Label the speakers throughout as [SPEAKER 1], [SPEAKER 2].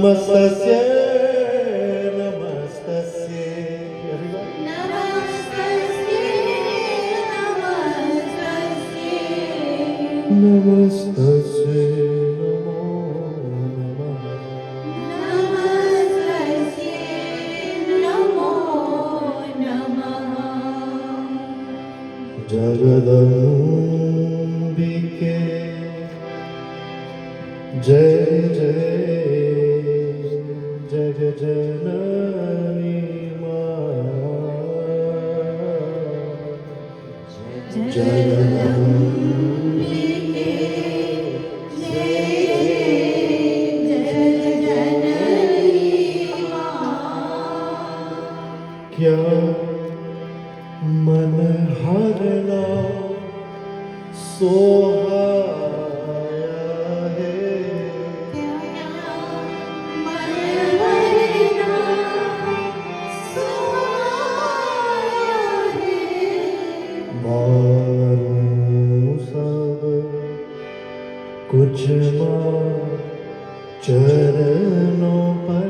[SPEAKER 1] Namaste, namaste. Everybody. Namaste, namo namaha. Jagadambike, Jai Jai Jagajanani Ma. Jagadambike, क्या मन हरना सोहाया है, मारूं सब कुछ मां चरणों पर।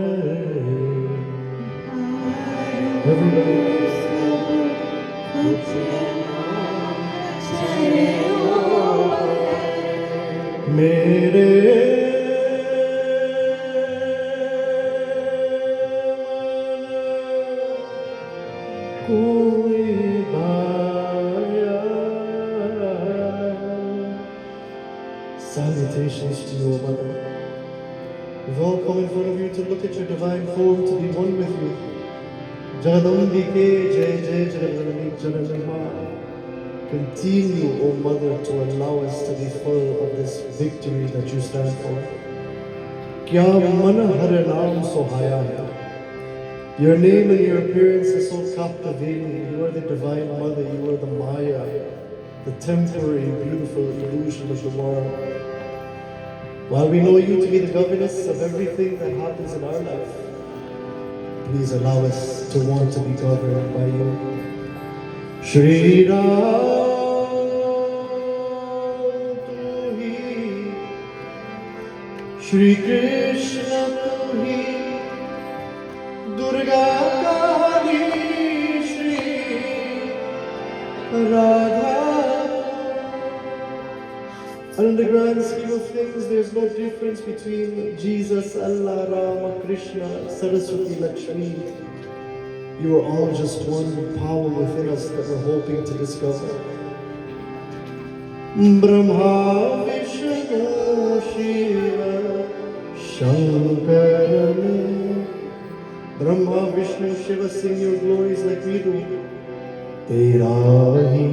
[SPEAKER 1] मेरे कोई भाया। Salutations to you, O Mother. We've all come in front of you to look at your divine form, to be one with you. Jagadambike, Jai Jai Jagadambike Ma. Continue, O Mother, to allow us to be full of this victory that you stand for. Kya man har naam sohaya hai. Your name and your appearance is so captivating. You are the Divine Mother, you are the Maya, the temporary, beautiful illusion of the world. While we know you to be the governess of everything that happens in our life, please allow us to want to be governed by you. Shri Ram, tu hi, Shri Krishna tu hi, Durga Kali, Shri Radha. And in the grand scheme of things, there's no difference between Jesus, Allah, Rama, Krishna, Saraswati, Lakshmi. You are all just one power within us that we're hoping to discover. Brahma, Vishnu, Shiva, Shankara. Brahma, Vishnu, Shiva sing your glories like we do. Tera hi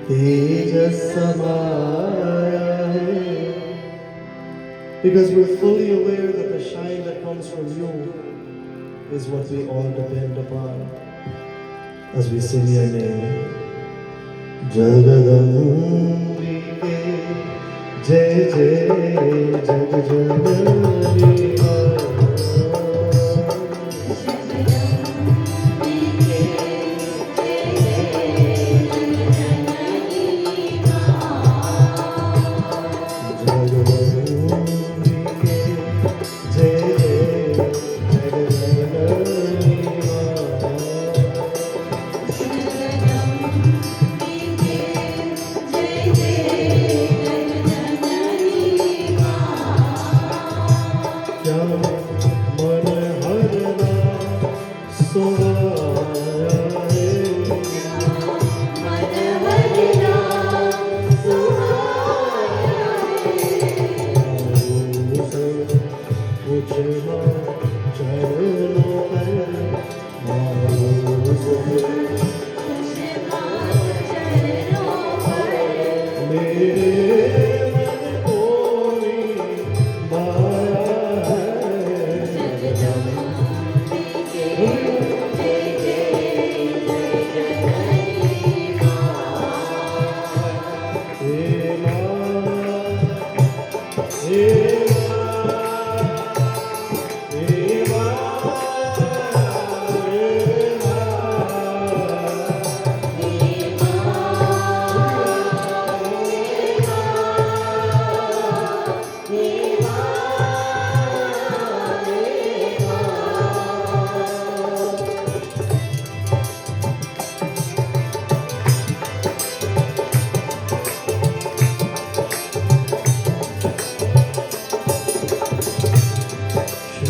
[SPEAKER 1] tejas samaya hai. Because we're fully aware that the shine that comes from you is what we all depend upon. As we sing your name, Jagadambike, Jai Jai Jagajanani Ma.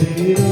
[SPEAKER 2] Thank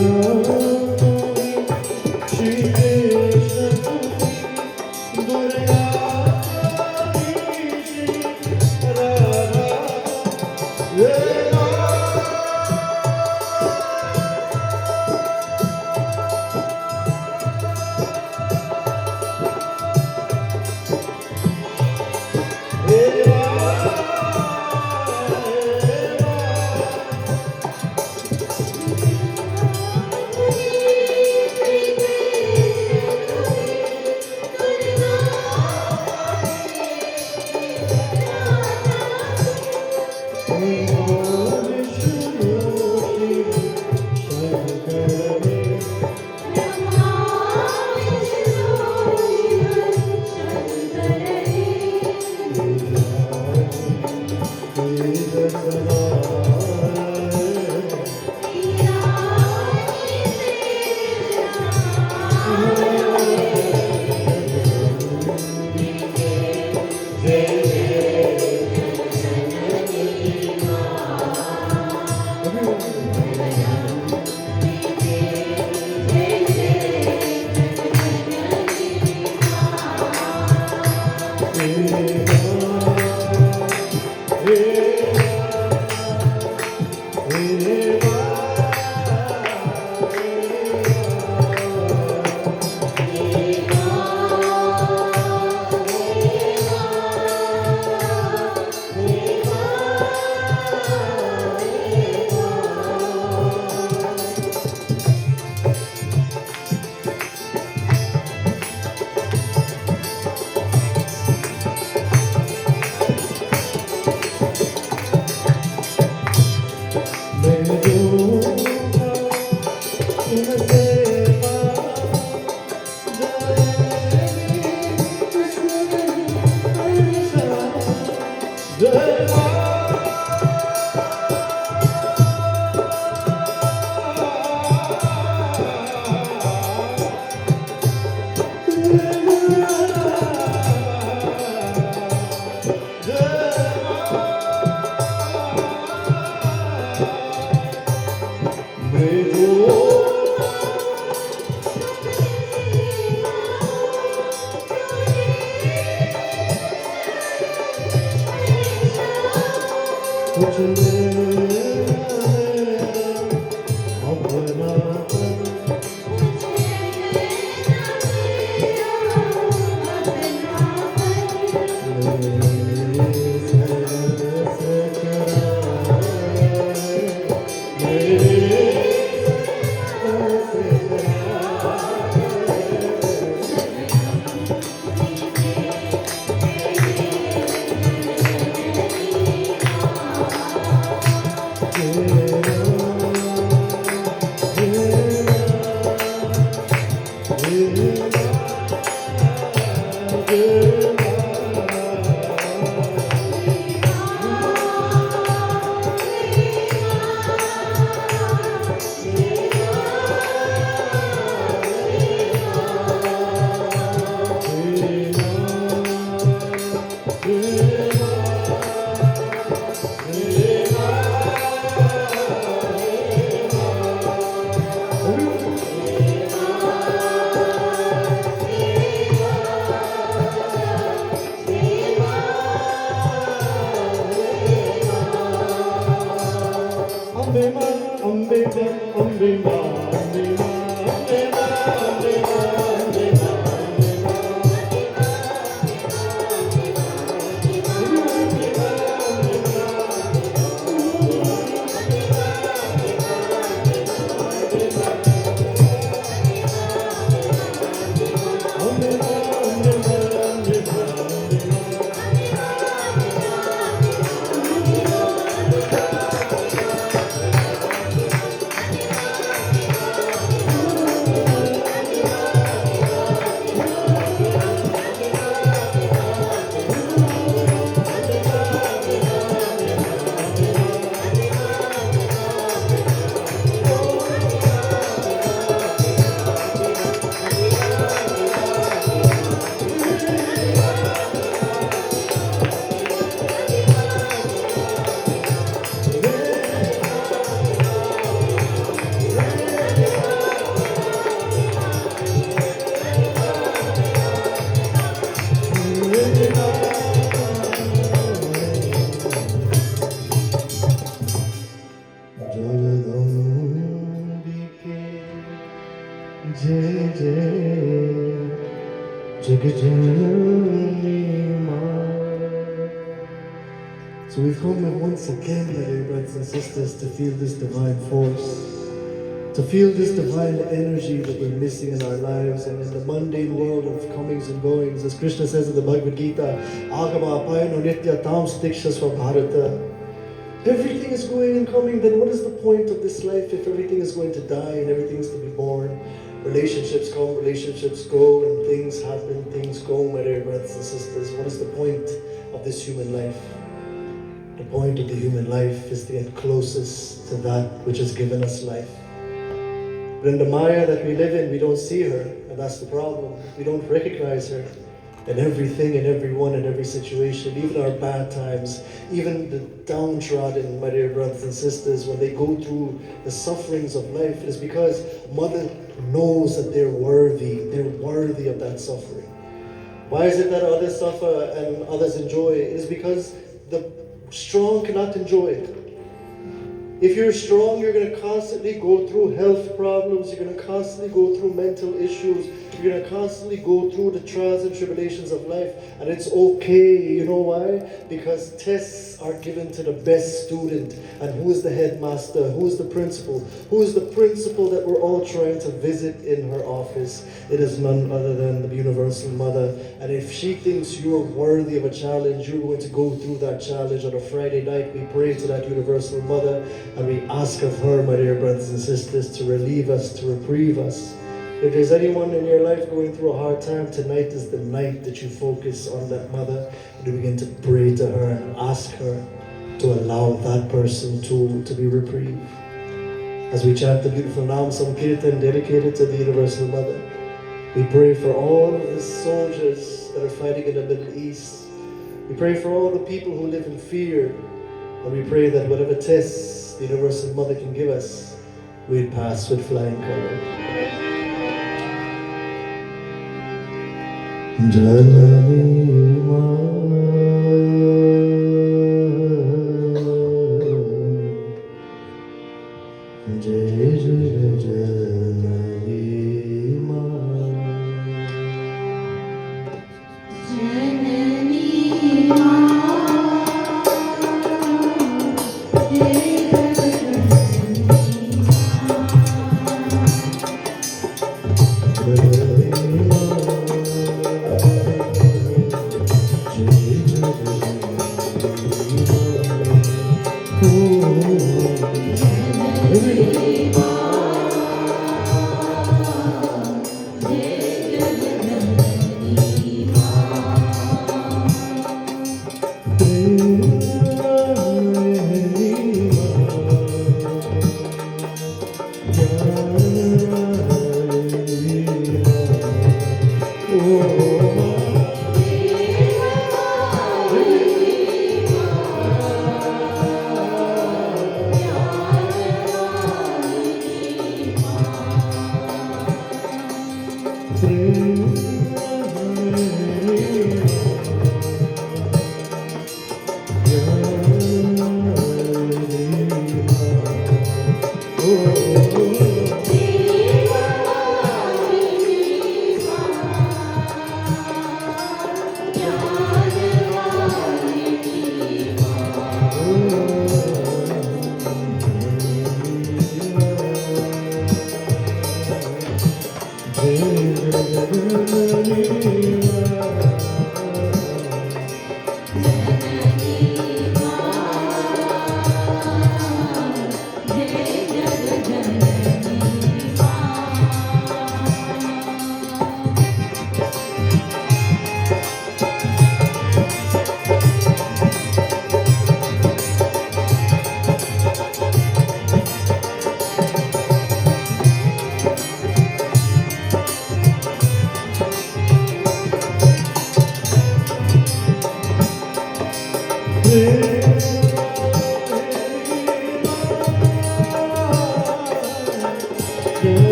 [SPEAKER 1] जय जय जगजननी माँ. So we've come once again, my dear brothers and sisters, to feel this divine force, to feel this divine energy that we're missing in our lives and in the mundane world of comings and goings. As Krishna says in the Bhagavad Gita, Agama apayano nitya tam stiksha svabharata. Everything is going and coming, then what is the point of this life if everything is going to die and everything is to be born? Relationships come, relationships go, and things happen, things go, my dear brothers and sisters. What is the point of this human life? The point of the human life is to get closest to that which has given us life. But in the Maya that we live in, we don't see her, and that's the problem. We don't recognize her in everything, in everyone, in every situation, even our bad times, even the downtrodden, my dear brothers and sisters, when they go through the sufferings of life, it is because Mother knows that they're worthy of that suffering. Why is it that others suffer and others enjoy? It is because the strong cannot enjoy it. If you're strong, you're going to constantly go through health problems, you're going to constantly go through mental issues, you're going to constantly go through the trials and tribulations of life, and it's okay. You know why? Because tests are given to the best student. And who is the headmaster? Who is the principal? Who is the principal that we're all trying to visit in her office? It is none other than the Universal Mother. And if she thinks you're worthy of a challenge, you're going to go through that challenge. On a Friday night, we pray to that Universal Mother, and we ask of her, my dear brothers and sisters, to relieve us, to reprieve us. If there's anyone in your life going through a hard time, tonight is the night that you focus on that mother and you begin to pray to her and ask her to allow that person to be reprieved. As we chant the beautiful Naam Sankirtan dedicated to the Universal Mother, we pray for all of the soldiers that are fighting in the Middle East. We pray for all the people who live in fear, and we pray that whatever tests the Universal Mother can give us, we'd pass with flying colors. Janani Maa, Jai Jai Janani Maa, Janani Maa, Jai Janani Maa.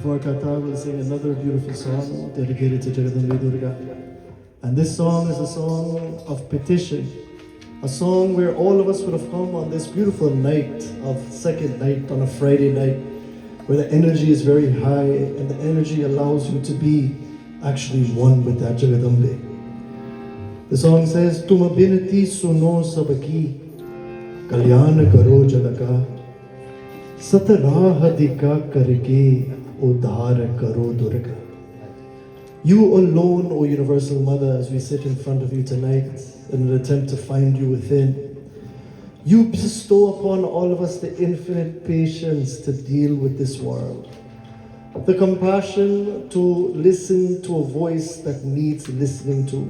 [SPEAKER 1] Before Katha will sing another beautiful song dedicated to Jagadambe Durga. And this song is a song of petition, a song where all of us would have come on this beautiful night of second night on a Friday night, where the energy is very high and the energy allows you to be actually one with that Jagadambe. The song says, Tum binati suno sabaki, kalyana karo jadaka, satarahadika karke udhara karo durga. You alone, O Universal Mother, as we sit in front of you tonight in an attempt to find you within, you bestow upon all of us the infinite patience to deal with this world, the compassion to listen to a voice that needs listening to.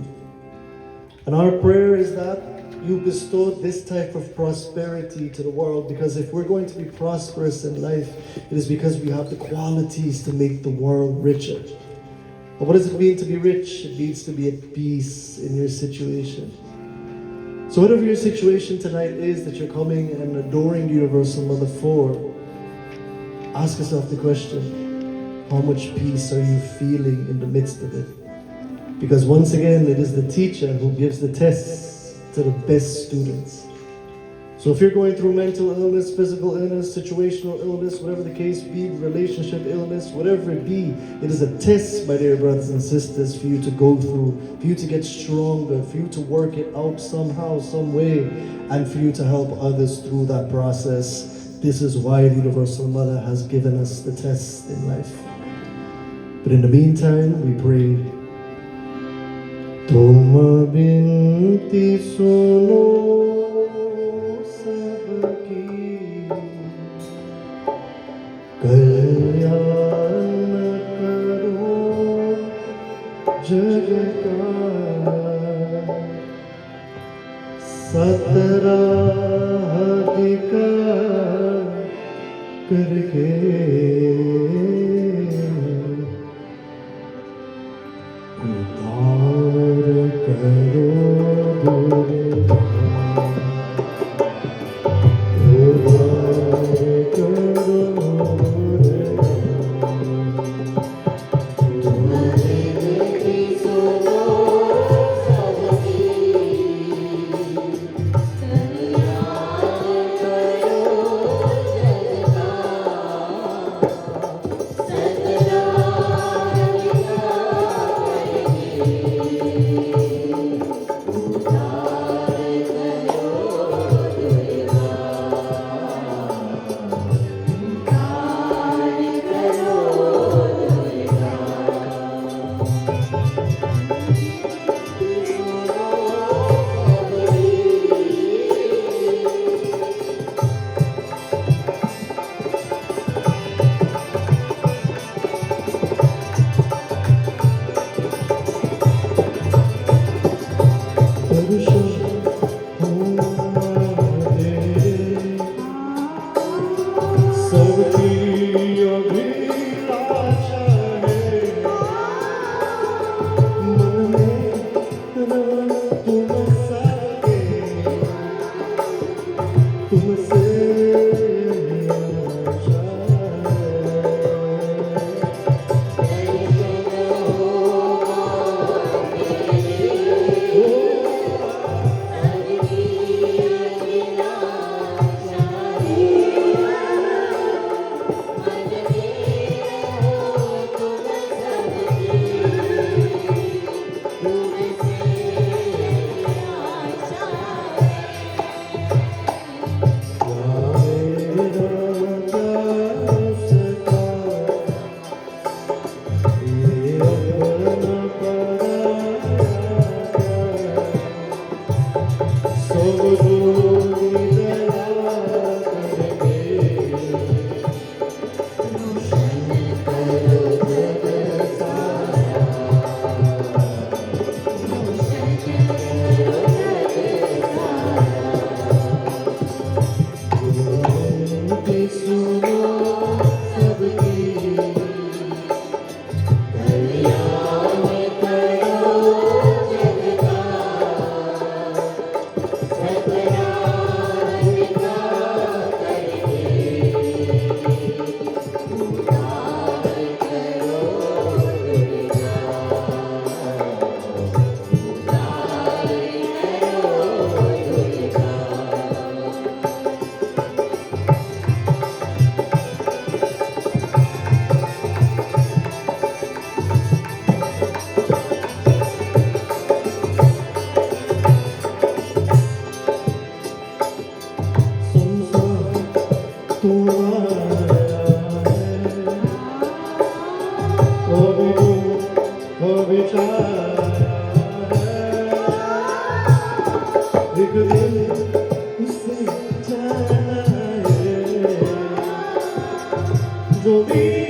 [SPEAKER 1] And our prayer is that you bestow this type of prosperity to the world, because if we're going to be prosperous in life, it is because we have the qualities to make the world richer. But what does it mean to be rich? It means to be at peace in your situation. So whatever your situation tonight is that you're coming and adoring the Universal Mother for, ask yourself the question, how much peace are you feeling in the midst of it? Because once again, it is the teacher who gives the tests to the best students. So if you're going through mental illness, physical illness, situational illness, whatever the case be, relationship illness, whatever it be, it is a test, my dear brothers and sisters, for you to go through, for you to get stronger, for you to work it out somehow, some way, and for you to help others through that process. This is why the Universal Mother has given us the test in life. But in the meantime, we pray. Toma binti suno कल्याण करो जग का सतराह अधिकार करके उद्धार करो दुर्गा उद्धार करो
[SPEAKER 2] Glory.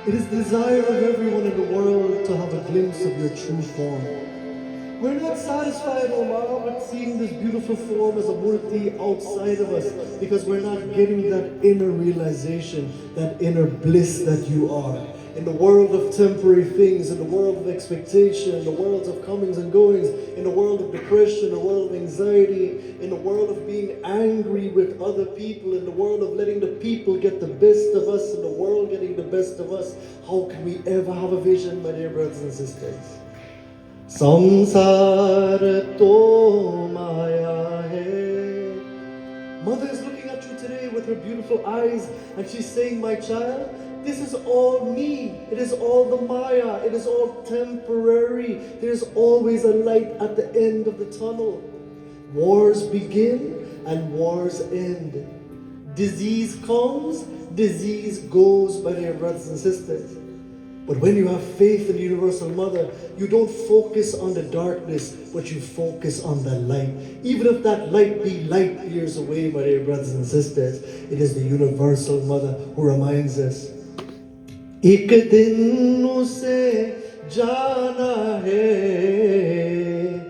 [SPEAKER 1] It is the desire of everyone in the world to have a glimpse of your true form. We're not satisfied, Omar, with seeing this beautiful form as a murti outside of us because we're not getting that inner realization, that inner bliss that you are. In the world of temporary things, in the world of expectation, in the world of comings and goings, in the world of depression, in the world of anxiety, in the world of being angry with other people, in the world of letting the people get the best of us, and the world getting the best of us, how can we ever have a vision, my dear brothers and sisters? Samsar to maya hai. Mother is looking at you today with her beautiful eyes and she's saying, my child, this is all me. It is all the Maya. It is all temporary. There's always a light at the end of the tunnel. Wars begin and wars end. Disease comes, disease goes, my dear brothers and sisters. But when you have faith in the Universal Mother, you don't focus on the darkness, but you focus on the light. Even if that light be light years away, my dear brothers and sisters, it is the Universal Mother who reminds us, एक दिन उसे जाना है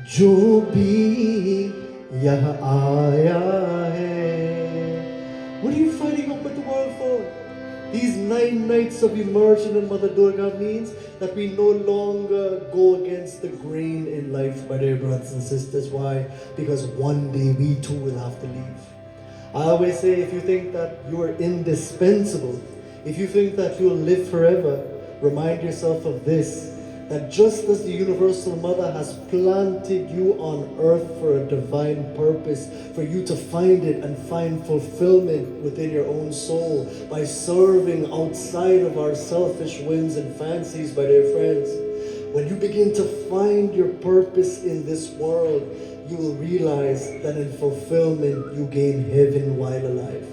[SPEAKER 1] जो भी यहाँ आया है. What are you fighting up with the world for? These 9 nights of immersion in Mother Durga means that we no longer go against the grain in life, my dear brothers and sisters. Why? Because one day we too will have to leave. I always say, if you think that you are indispensable, if you think that you'll live forever, remind yourself of this, that just as the Universal Mother has planted you on earth for a divine purpose, for you to find it and find fulfillment within your own soul by serving outside of our selfish whims and fancies, my dear friends. When you begin to find your purpose in this world, you will realize that in fulfillment you gain heaven while alive.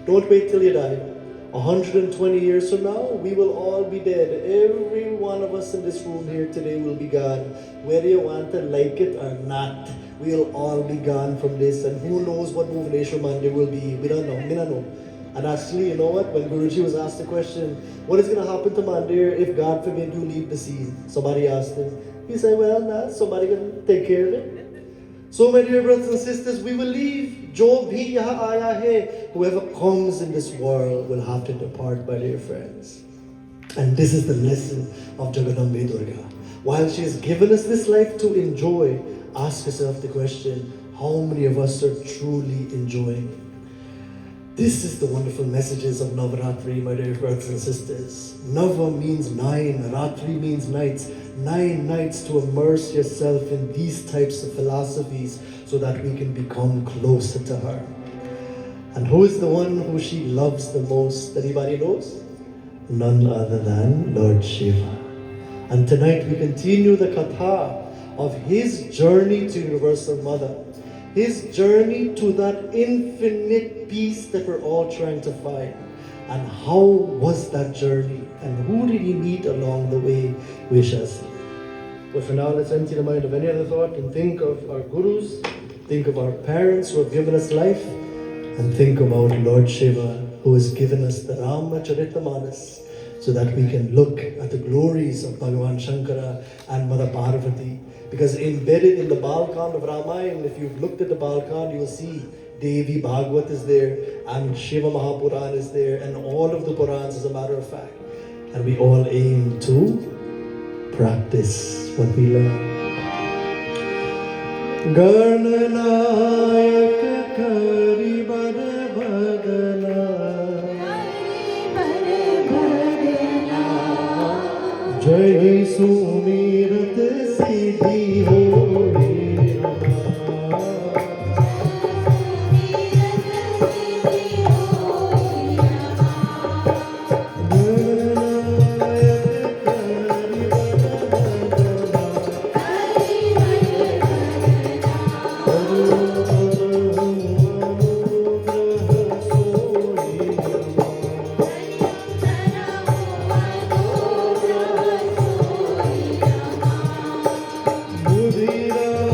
[SPEAKER 1] Don't wait till you die. 120 years from now, we will all be dead. Every one of us in this room here today will be gone. Whether you want to like it or not, we'll all be gone from this. And who knows what Bhuvaneshwar Mandir will be. We don't know. We don't know. And actually, you know what? When Guruji was asked the question, what is going to happen to Mandir if God forbid you leave the scene? Somebody asked him. He said, well, nah, somebody can take care of it. So, my dear brothers and sisters, we will leave. Jo bhi yahan aaya hai. Whoever comes in this world will have to depart, my dear friends. And this is the lesson of Jagadambe Durga. While she has given us this life to enjoy, ask yourself the question, how many of us are truly enjoying? This is the wonderful messages of Navaratri, my dear brothers and sisters. Nava means 9, Ratri means nights. 9 nights to immerse yourself in these types of philosophies so that we can become closer to her. And who is the one who she loves the most? Anybody knows? None other than Lord Shiva. And tonight we continue the katha of his journey to Universal Mother. His journey to that infinite peace that we're all trying to find. And how was that journey? And who did he meet along the way? We shall see. But for now, let's empty the mind of any other thought and think of our gurus, think of our parents who have given us life, and think about Lord Shiva who has given us the Ramacharita so that we can look at the glories of Bhagavan Shankara and Mother Parvati. Because embedded in the Balkand of Ramayana, if you've looked at the Balkand, you will see Devi Bhagwat is there, and Shiva Mahapuran is there, and all of the Purans as a matter of fact. And we all aim to practice what we learn. Garnanayak Kari Bara Bhagana Jai Sumirat Siddhi Hoye Mudira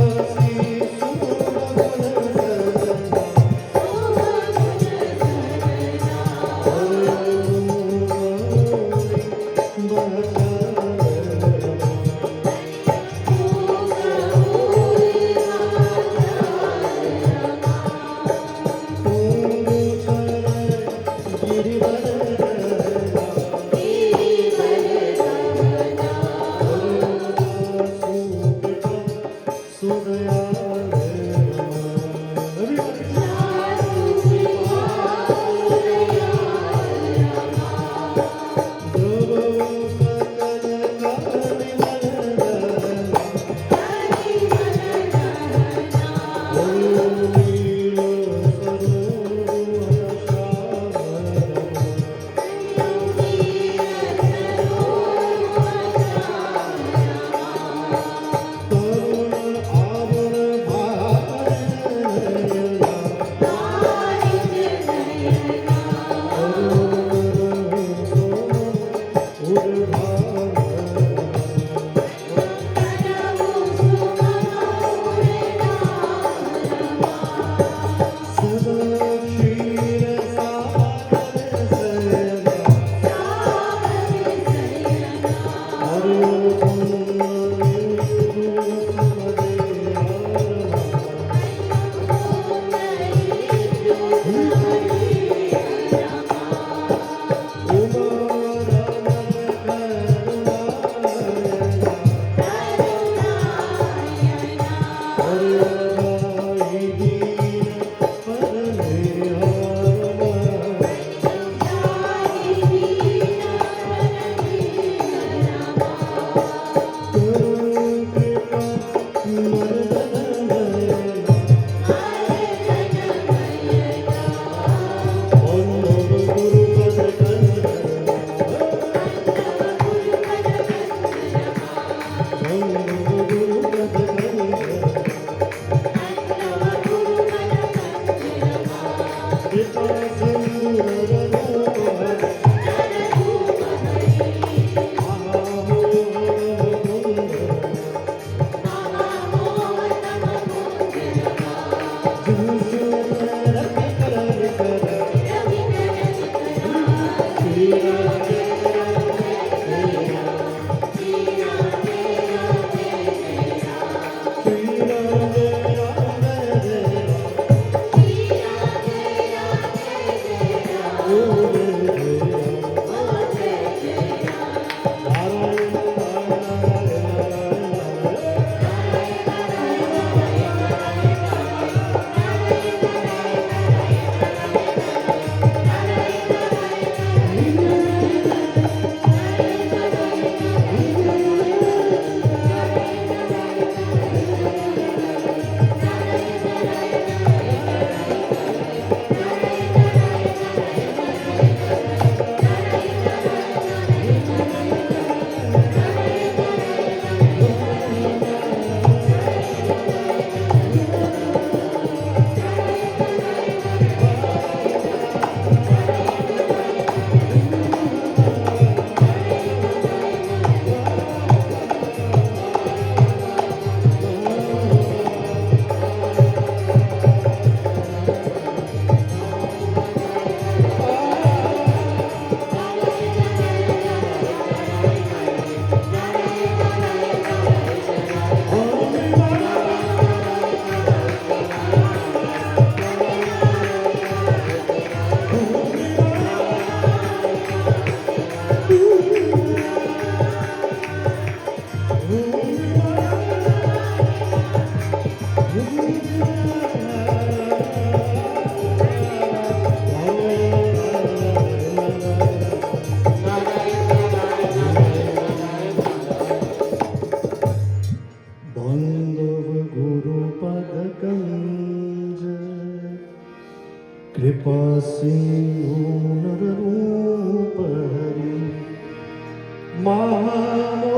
[SPEAKER 1] Mamohakam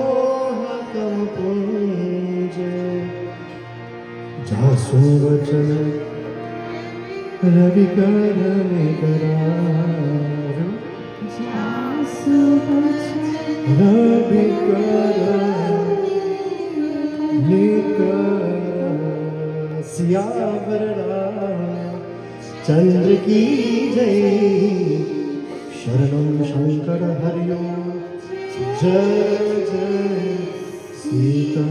[SPEAKER 1] punje Jasu vachan Ravi karane kararu Jasu vachan Ravi karane kararu Siyavarara Chandra ki jai Sharanam Shankara Hariyo Jai Jai Sita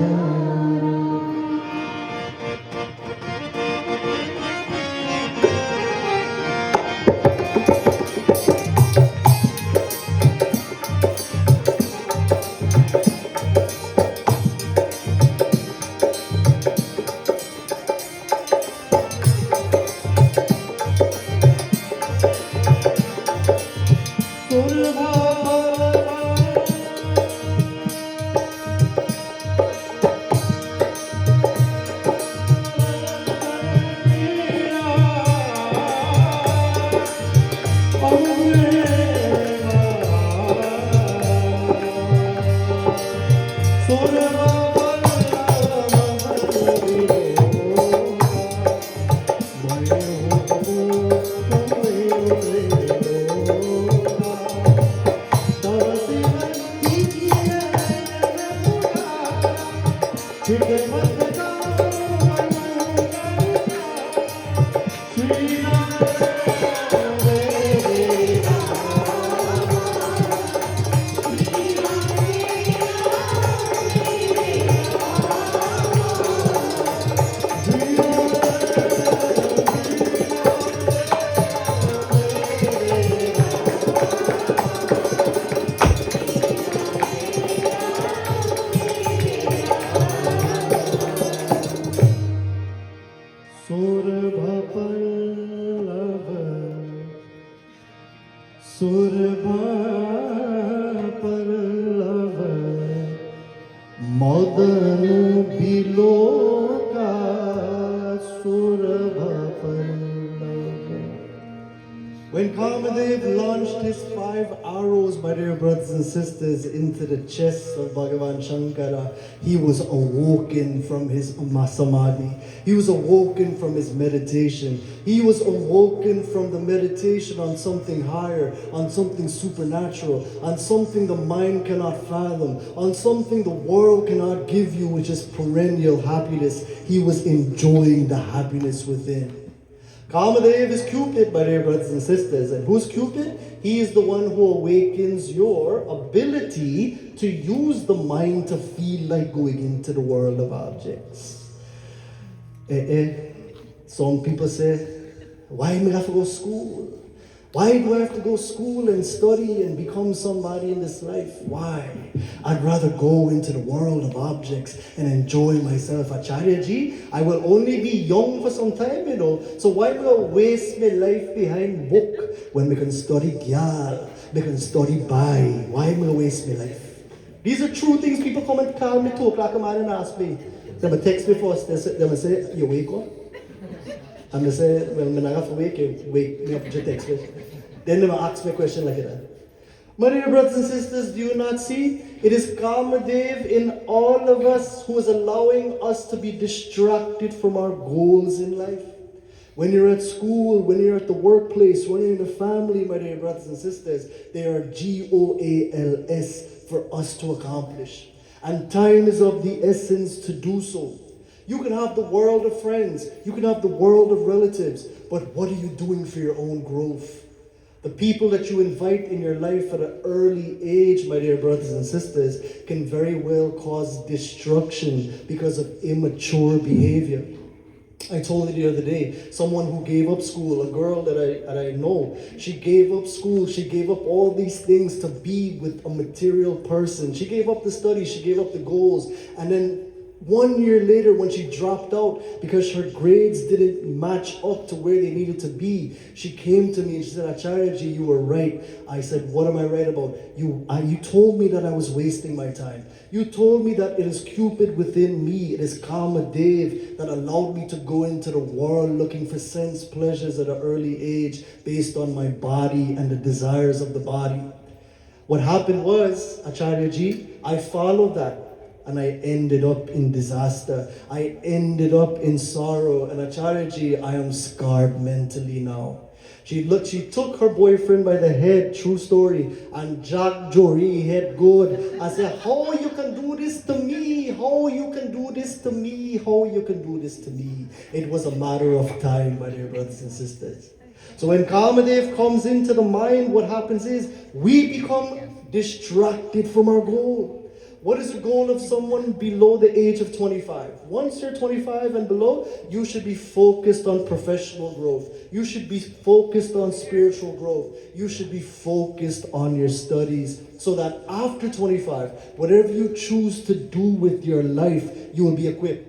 [SPEAKER 1] Madanu Biloka Surabha Pallav. When Kamadev launched his 5 arrows, my dear brothers and sisters, into the chest of Bhagavan Shankara, he was awoken from his samadhi. He was awoken from his meditation. He was awoken from the meditation on something higher, on something supernatural, on something the mind cannot fathom, on something the world cannot give you, which is perennial happiness. He was enjoying the happiness within. Kamadev is Cupid, my dear brothers and sisters. And who's Cupid? He is the one who awakens your ability to use the mind to feel like going into the world of objects. Some people say, why do I have to go to school? Why do I have to go to school and study and become somebody in this life? Why? I'd rather go into the world of objects and enjoy myself. Acharya ji, I will only be young for some time, So why will I waste my life behind book when we can study gyal, we can study Bai? Why am I waste my life? These are true things. People come and call me 2 o'clock a man and ask me. They will text me first. They will say, you wake up? And they say, well, I'm not have to wake me up to text me. Then they will ask me a question like that. My dear brothers and sisters, do you not see? It is Kamadev in all of us who is allowing us to be distracted from our goals in life. When you're at school, when you're at the workplace, when you're in the family, my dear brothers and sisters, they are GOALS for us to accomplish. And time is of the essence to do so. You can have the world of friends, you can have the world of relatives, but what are you doing for your own growth? The people that you invite in your life at an early age, my dear brothers and sisters, can very well cause destruction because of immature behavior. I told you the other day, someone who gave up school, a girl that I know, she gave up school, she gave up all these things to be with a material person. She gave up the studies, she gave up the goals, and then 1 year later, when she dropped out because her grades didn't match up to where they needed to be, she came to me and she said, Acharya ji, you were right. I said, what am I right about? You told me that I was wasting my time. You told me that it is Cupid within me, it is Kamadev that allowed me to go into the world looking for sense pleasures at an early age based on my body and the desires of the body. What happened was, Acharya Ji, I followed that and I ended up in disaster. I ended up in sorrow. And Acharya Ji, I am scarred mentally now. She took her boyfriend by the head, true story, and Jack Jory head good. I said, how you can do this to me? How you can do this to me? How you can do this to me? It was a matter of time, my dear brothers and sisters. So when Kamadev comes into the mind, what happens is we become distracted from our goal. What is the goal of someone below the age of 25? Once you're 25 and below, you should be focused on professional growth. You should be focused on spiritual growth. You should be focused on your studies so that after 25, whatever you choose to do with your life, you will be equipped.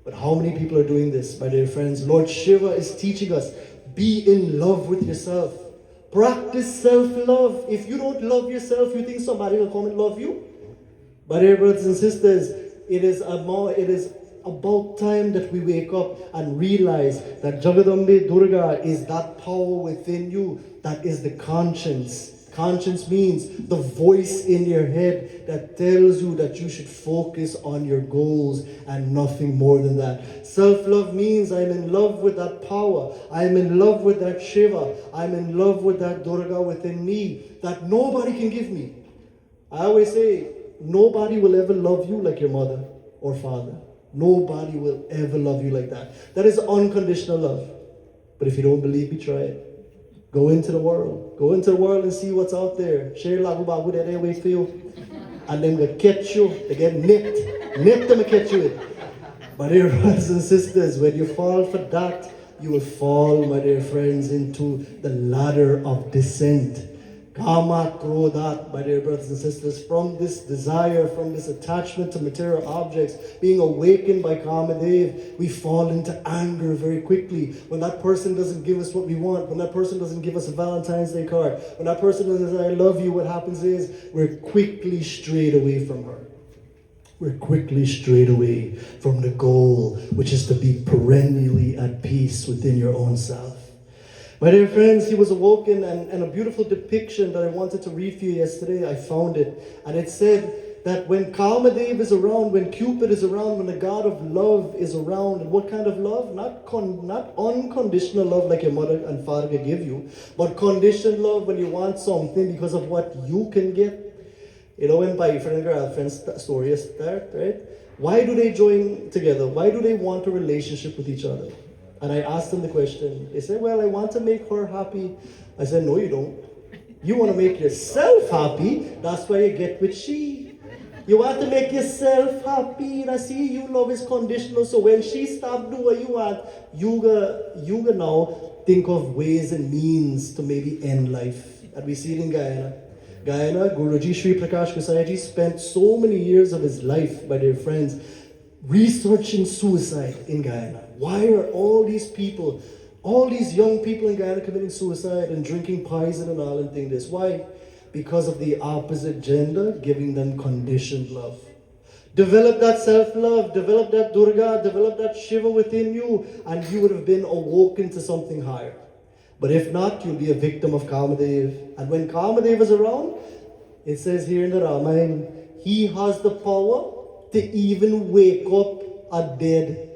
[SPEAKER 1] But how many people are doing this, my dear friends? Lord Shiva is teaching us, be in love with yourself. Practice self-love. If you don't love yourself, you think somebody will come and love you? But dear brothers and sisters, it is about time that we wake up and realize that Jagadambe Durga is that power within you that is the conscience. Conscience means the voice in your head that tells you that you should focus on your goals and nothing more than that. Self-love means I'm in love with that power. I'm in love with that Shiva. I'm in love with that Durga within me that nobody can give me. I always say, nobody will ever love you like your mother or father. Nobody will ever love you like that. That is unconditional love. But if you don't believe me, try it. Go into the world. Go into the world and see what's out there. Share lagu bagu that they wait for you. And them gonna catch you. They get nipped. Nip them and catch you. My dear brothers and sisters, when you fall for that, you will fall, my dear friends, into the ladder of descent. Kama, Krodhat, my dear brothers and sisters, from this desire, from this attachment to material objects, being awakened by Kamadev, we fall into anger very quickly. When that person doesn't give us what we want, when that person doesn't give us a Valentine's Day card, when that person doesn't say, I love you, what happens is we're quickly strayed away from her. We're quickly strayed away from the goal, which is to be perennially at peace within your own self. My dear friends, he was awoken, and a beautiful depiction that I wanted to read for you yesterday, I found it. And it said that when Kamadev is around, when Cupid is around, when the god of love is around, and what kind of love? Not unconditional love like your mother and father can give you, but conditioned love when you want something because of what you can get. You know, when boyfriend and girlfriend story start, right? Why do they join together? Why do they want a relationship with each other? And I asked them the question. They said, well, I want to make her happy. I said, no, you don't. You want to make yourself happy. That's why you get with she. You want to make yourself happy. And I see you love is conditional. So when she stop doing what you want, you gonna now think of ways and means to maybe end life. And we see it in Guyana. Guyana, Guruji Sri Prakash Gosai spent so many years of his life, my dear friends, researching suicide in Guyana. Why are all these people, all these young people in Guyana committing suicide and drinking poison and all and thing this? Why? Because of the opposite gender giving them conditioned love. Develop that self-love, develop that Durga, develop that Shiva within you, and you would have been awoken to something higher. But if not, you'll be a victim of Kamadev. And when Kamadev is around, it says here in the Ramayana, he has the power to even wake up a dead.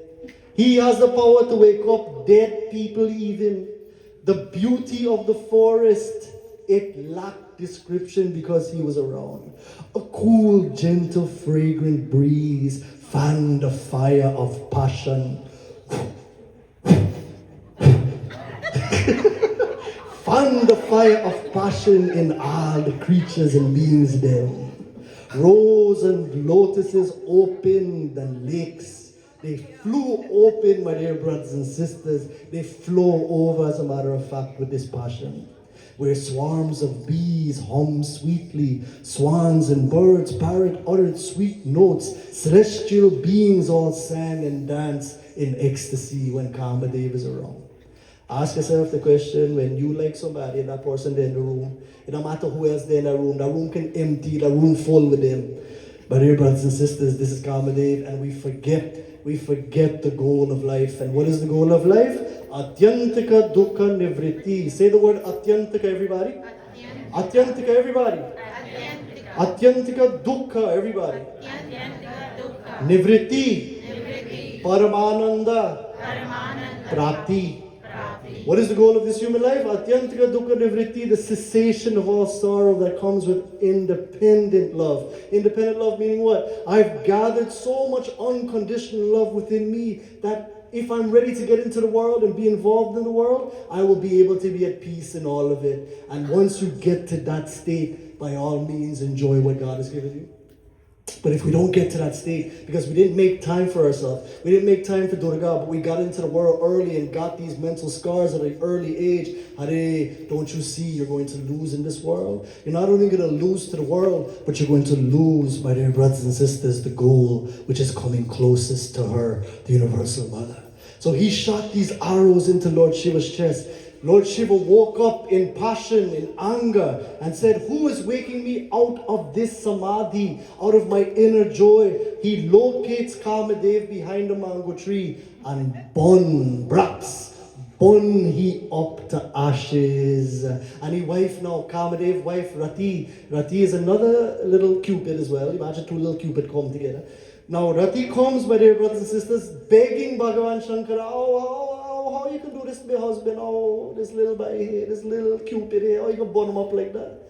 [SPEAKER 1] He has the power to wake up dead people even. The beauty of the forest, it lacked description because he was around. A cool, gentle, fragrant breeze fanned the fire of passion. Fanned the fire of passion in all the creatures and beings then. Rose and lotuses opened and lakes. They flew open, my dear brothers and sisters. They flow over, as a matter of fact, with this passion. Where swarms of bees hum sweetly, swans and birds parrot uttered sweet notes, celestial beings all sang and danced in ecstasy when Kamadev is around. Ask yourself the question, when you like somebody and that person there in the room, it don't matter who else there in the room can empty, the room full with them. But dear brothers and sisters, this is Kamadev, and we forget the goal of life. And what is the goal of life? Atyantika dukkha nivritti. Say the word Atyantika, everybody. Atyantika, everybody. Atyantika Dukkha, everybody. Nivritti. Paramananda. Prapti. What is the goal of this human life? Atyantika Dukkha Nivritti, the cessation of all sorrow that comes with independent love. Independent love meaning what? I've gathered so much unconditional love within me that if I'm ready to get into the world and be involved in the world, I will be able to be at peace in all of it. And once you get to that state, by all means, enjoy what God has given you. But if we don't get to that state, because we didn't make time for ourselves, we didn't make time for Durga, but we got into the world early and got these mental scars at an early age, Hare, don't you see you're going to lose in this world? You're not only going to lose to the world, but you're going to lose, my dear brothers and sisters, the goal, which is coming closest to her, the Universal Mother. So he shot these arrows into Lord Shiva's chest. Lord Shiva woke up in passion, in anger, and said, who is waking me out of this samadhi, out of my inner joy? He locates Kamadev behind a mango tree and burn he up to ashes. And his wife now, Kamadev wife Rati. Rati is another little cupid as well. Imagine two little cupid come together. Now Rati comes, my dear brothers and sisters, begging Bhagavan Shankara, how you can do this to my husband? Oh, this little boy here, this little cupid here, how you can burn him up like that?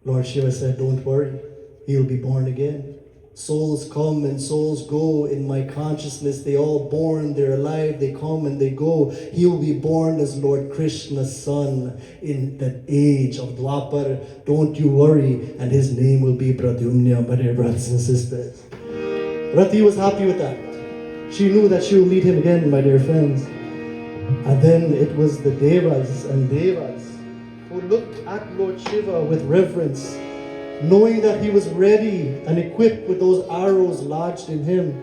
[SPEAKER 1] Lord Shiva said, don't worry, he'll be born again. Souls come and souls go in my consciousness. They all born, they're alive, they come and they go. He will be born as Lord Krishna's son in the age of Dwapar. Don't you worry. And his name will be Pradyumna, my dear brothers and sisters. Rati was happy with that. She knew that she will meet him again, my dear friends. And then it was the Devas and Devas who looked at Lord Shiva with reverence, knowing that he was ready and equipped with those arrows lodged in him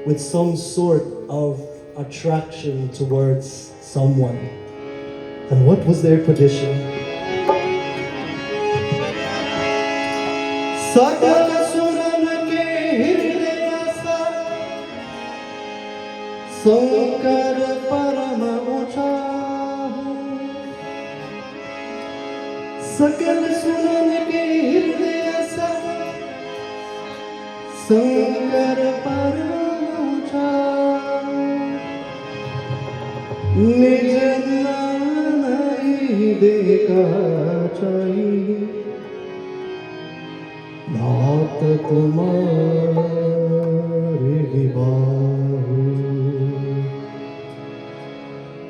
[SPEAKER 1] with some sort of attraction towards someone. And what was their petition? Sakala suran ke hirdaya sa Sankar parama uchahu Sakal sunan ke hirdaya sa Sankar parama uchahu Nij nanai dekha chahi Naat tumhare bahu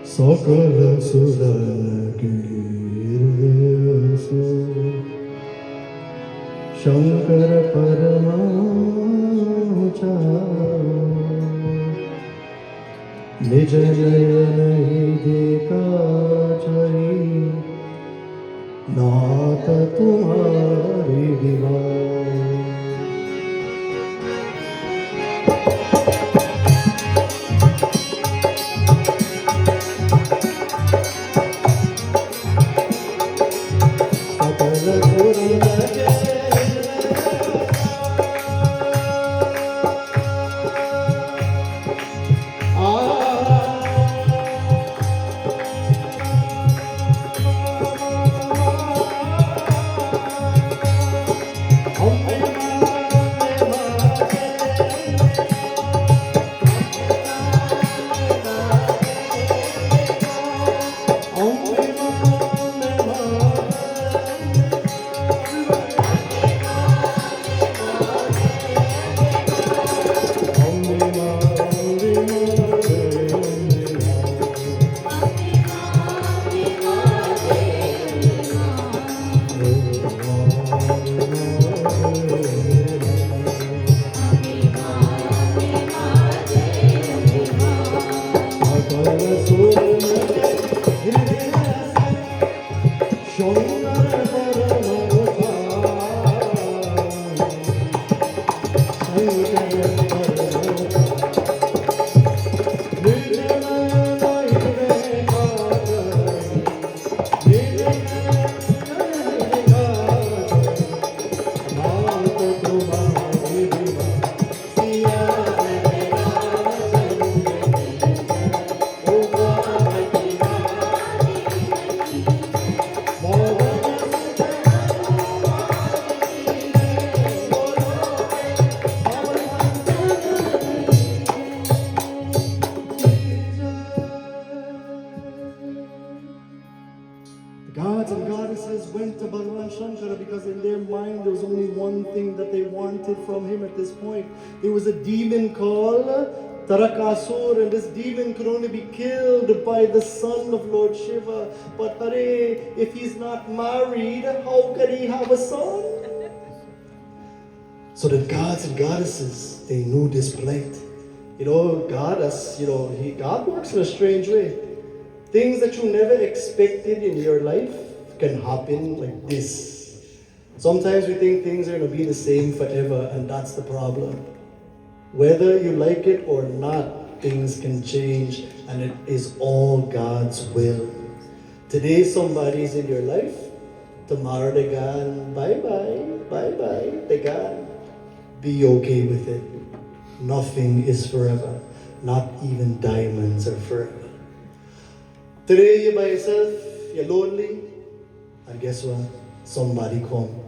[SPEAKER 1] Sakal suran ke hirdaya sa Shankar parama uchahu Nij nayan dekha chahi Naat tumhare bahu was only one thing that they wanted from him at this point. There was a demon called Tarakasur, and this demon could only be killed by the son of Lord Shiva. But Hare, if he's not married, how can he have a son? So the gods and goddesses, they knew this plight. Goddess, God works in a strange way. Things that you never expected in your life can happen like this. Sometimes we think things are going to be the same forever, and that's the problem. Whether you like it or not, things can change, and it is all God's will. Today somebody's in your life, tomorrow they're gone, bye-bye, they're gone. Be okay with it. Nothing is forever. Not even diamonds are forever. Today you're by yourself, you're lonely, and guess what? Somebody come.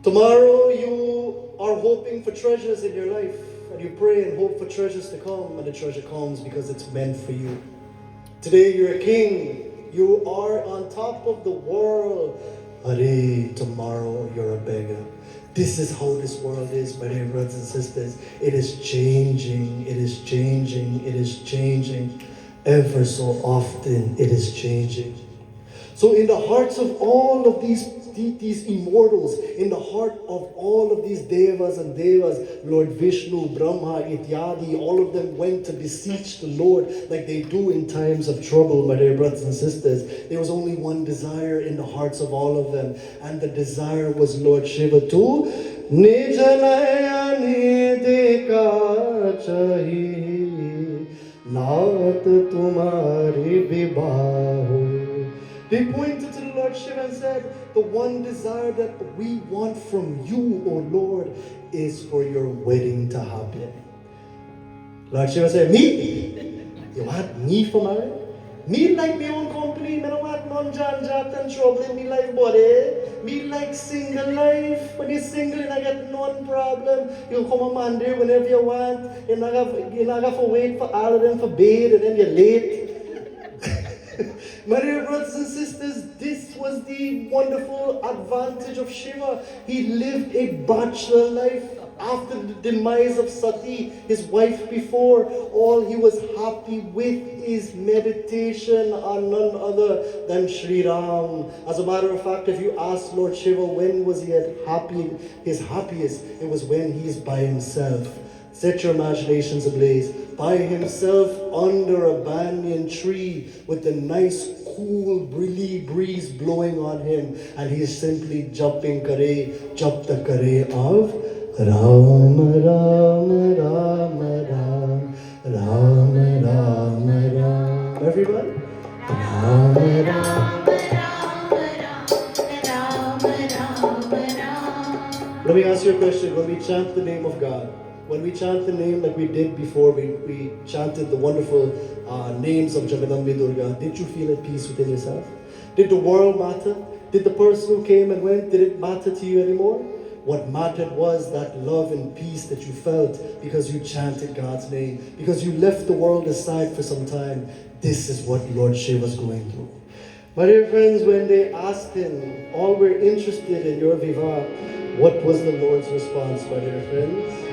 [SPEAKER 1] Tomorrow you are hoping for treasures in your life, and you pray and hope for treasures to come, and the treasure comes because it's meant for you. Today you're a king, you are on top of the world. Hare, tomorrow you're a beggar. This is how this world is, my dear brothers and sisters. It is changing, it is changing, it is changing. Ever so often it is changing. So in the hearts of all of these immortals, in the heart of all of these devas and devas, Lord Vishnu, Brahma, Ityadi, all of them went to beseech the Lord like they do in times of trouble, my dear brothers and sisters. There was only one desire in the hearts of all of them, and the desire was Lord Shiva too. Nijanaya nideka chahi, naat tumhari vibah. They pointed to the Lord Shiva and said, the one desire that we want from you, O Lord, is for your wedding to happen. Lord Shiva said, me? You want me for marriage? Me like my own company, I don't want none jat and trouble in my life, buddy. Me like single life. When you're single, you don't get none problem. You come a man there whenever you want. You're not have to wait for all of them for bed, and then you're late. My dear brothers and sisters, this was the wonderful advantage of Shiva. He lived a bachelor life after the demise of Sati, his wife before. All he was happy with is meditation on none other than Sri Ram. As a matter of fact, if you ask Lord Shiva when was he his happiest, it was when he is by himself. Set your imaginations ablaze. By himself under a banyan tree with a nice cool breeze blowing on him, and he is simply jumping jap the kare of Ram, Ram, Ram, Ram, Ram, Ram, Ram. Everybody? Ram, Ram. Let me ask you a question. When we chant the name of God, when we chant the name like we did before, we chanted the wonderful names of Jagadambe Durga, did you feel at peace within yourself? Did the world matter? Did the person who came and went, did it matter to you anymore? What mattered was that love and peace that you felt because you chanted God's name, because you left the world aside for some time. This is what Lord Shiva was going through. My dear friends, when they asked him, all we're interested in your vivah, what was the Lord's response, my dear friends?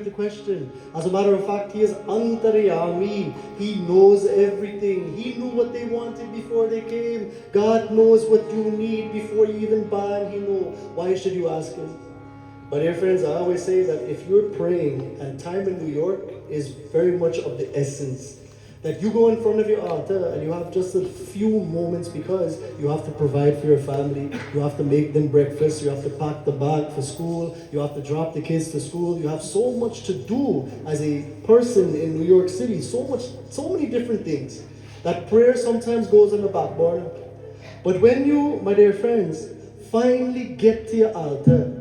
[SPEAKER 1] with the question. As a matter of fact, He is Antaryami. He knows everything. He knew what they wanted before they came. God knows what you need before you even buy, and He knows. Why should you ask Him? But dear friends, I always say that if you're praying, and time in New York is very much of the essence, that you go in front of your altar and you have just a few moments because you have to provide for your family, you have to make them breakfast, you have to pack the bag for school, you have to drop the kids to school, you have so much to do as a person in New York City, so many different things, that prayer sometimes goes on the back burner. But when you, my dear friends, finally get to your altar,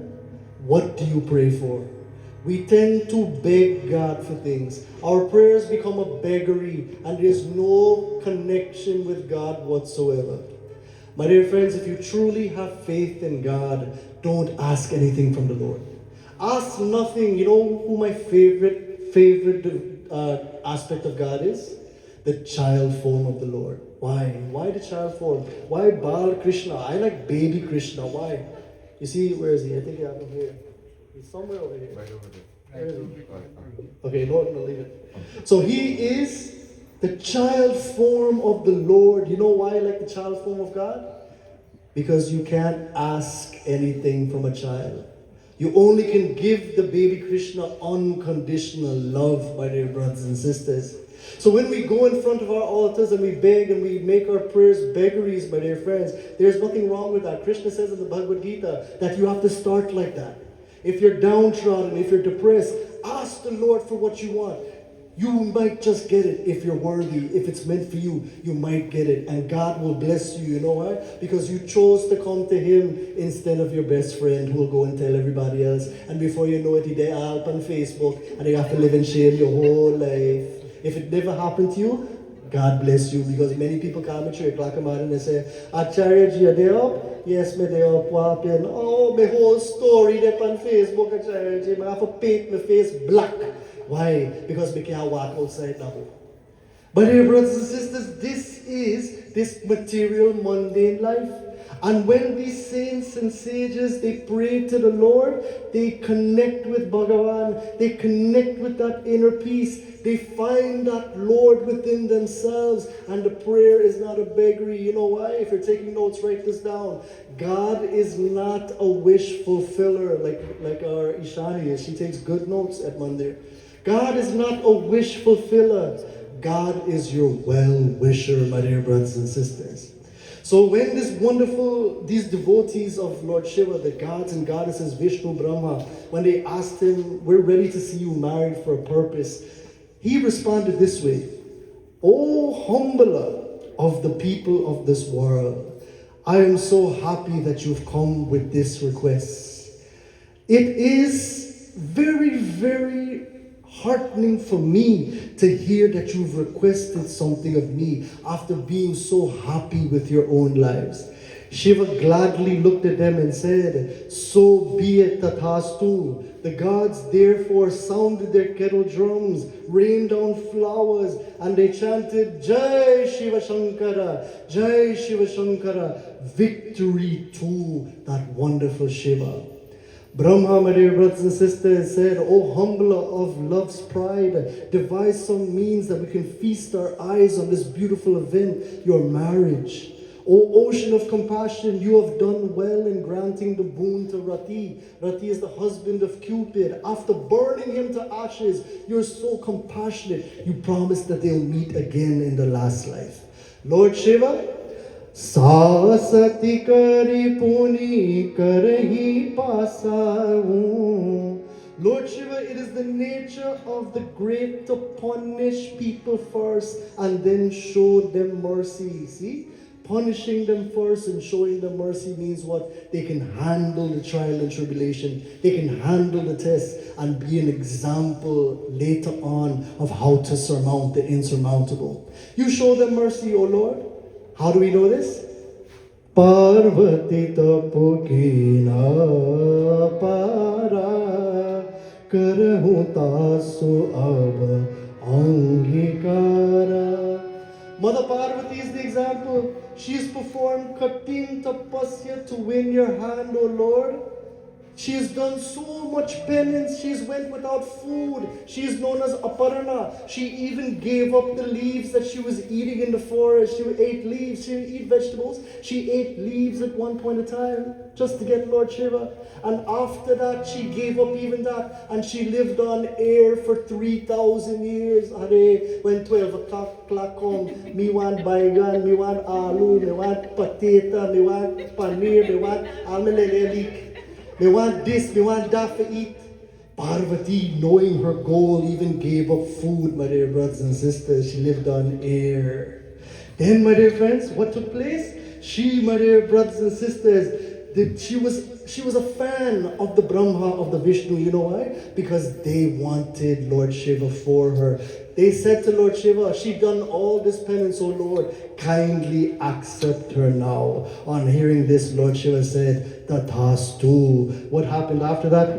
[SPEAKER 1] what do you pray for? We tend to beg God for things. Our prayers become a beggary, and there's no connection with God whatsoever. My dear friends, if you truly have faith in God, don't ask anything from the Lord. Ask nothing. You know who my favorite aspect of God is? The child form of the Lord. Why? Why the child form? Why Bal Krishna? I like baby Krishna. Why? You see, where is he? I think I have him here. He's somewhere over here.
[SPEAKER 2] Right over there.
[SPEAKER 1] Where is he? Okay, no, leave it. So he is the child form of the Lord. You know why I like the child form of God? Because you can't ask anything from a child. You only can give the baby Krishna unconditional love, my dear brothers and sisters. So when we go in front of our altars and we beg and we make our prayers beggars, my dear friends, there's nothing wrong with that. Krishna says in the Bhagavad Gita that you have to start like that. If you're downtrodden, if you're depressed, ask the Lord for what you want. You might just get it if you're worthy. If it's meant for you, you might get it. And God will bless you. You know why? Because you chose to come to Him instead of your best friend who will go and tell everybody else. And before you know it, they are up on Facebook and you have to live in shame your whole life. If it never happened to you, God bless you, because many people come at 3 o'clock in the morning and say, Acharya ji, are they up? Yes, me they up, whopping. Oh, my whole story there on Facebook, Acharya ji. I have to paint my face black. Why? Because we can't walk outside now. But dear brothers and sisters, this is this material mundane life. And when these saints and sages, they pray to the Lord, they connect with Bhagavan, they connect with that inner peace, they find that Lord within themselves, and the prayer is not a beggary. You know why? If you're taking notes, write this down. God is not a wish fulfiller like our Ishani is. She takes good notes at Monday. God is not a wish fulfiller. God is your well-wisher, my dear brothers and sisters. So when these devotees of Lord Shiva, the gods and goddesses, Vishnu, Brahma, when they asked him, we're ready to see you married for a purpose, he responded this way: O humbler of the people of this world, I am so happy that you've come with this request. It is very, very heartening for me to hear that you've requested something of me after being so happy with your own lives. Shiva gladly looked at them and said, so be it, tathastu. The gods therefore sounded their kettle drums, rained down flowers, and they chanted, Jai Shiva Shankara, Jai Shiva Shankara, victory to that wonderful Shiva. Brahma, my dear brothers and sisters, said, O humbler of love's pride, devise some means that we can feast our eyes on this beautiful event, your marriage. O ocean of compassion, you have done well in granting the boon to Rati. Rati is the husband of Cupid. After burning him to ashes, you're so compassionate. You promised that they'll meet again in the last life. Lord Shiva, Sasati kari puni karahi pasaun. Lord Shiva, it is the nature of the great to punish people first and then show them mercy. See? Punishing them first and showing them mercy means what? They can handle the trial and tribulation. They can handle the test and be an example later on of how to surmount the insurmountable. You show them mercy, O Lord. How do we know this? Parvati tapukina para karahu tasu ab angikara. Mother Parvati is the example. She's performed katin tapasya to win your hand, O Lord. She has done so much penance. She's went without food. She is known as Aparna. She even gave up the leaves that she was eating in the forest. She ate leaves. She didn't eat vegetables. She ate leaves at one point in time just to get Lord Shiva. And after that, she gave up even that. And she lived on air for 3,000 years. Hare, when 12 o'clock come, me want baigan, me want aloo, me want potato, me want paneer, me want almelele. They want this, they want that to eat. Parvati, knowing her goal, even gave up food, my dear brothers and sisters. She lived on air. Then, my dear friends, what took place? She, my dear brothers and sisters, she was a fan of the Brahma, of the Vishnu. You know why? Because they wanted Lord Shiva for her. They said to Lord Shiva, she done all this penance, oh Lord, kindly accept her now. On hearing this, Lord Shiva said, Tathastu. What happened after that?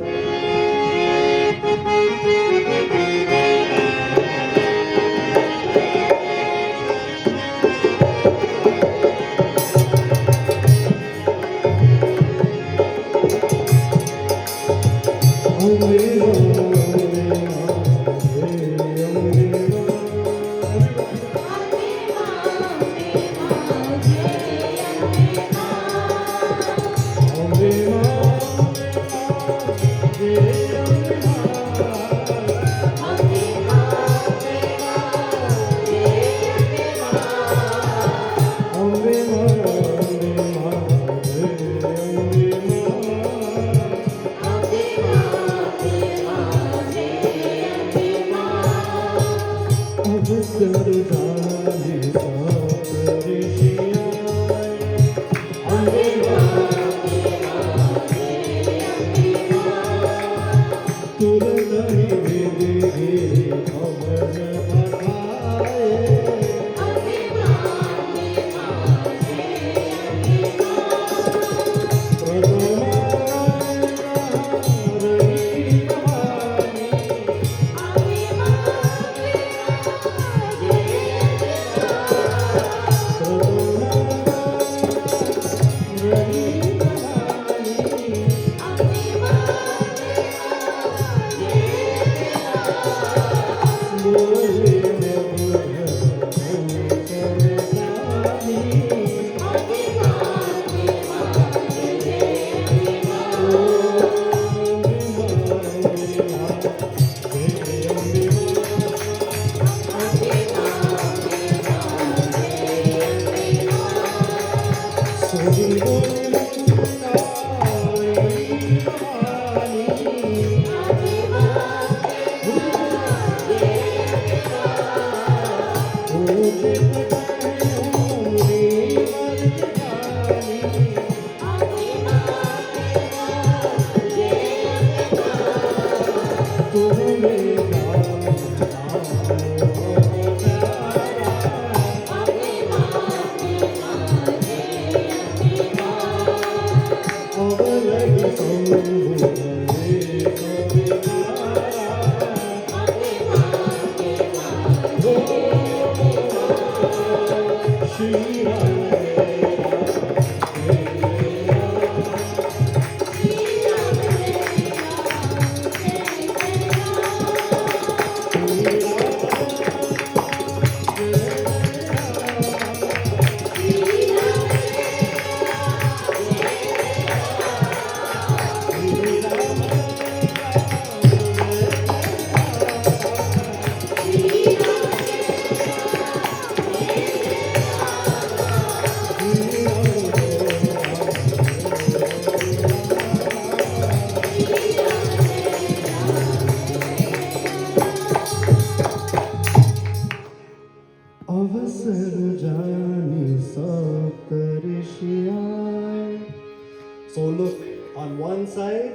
[SPEAKER 1] So look, on one side,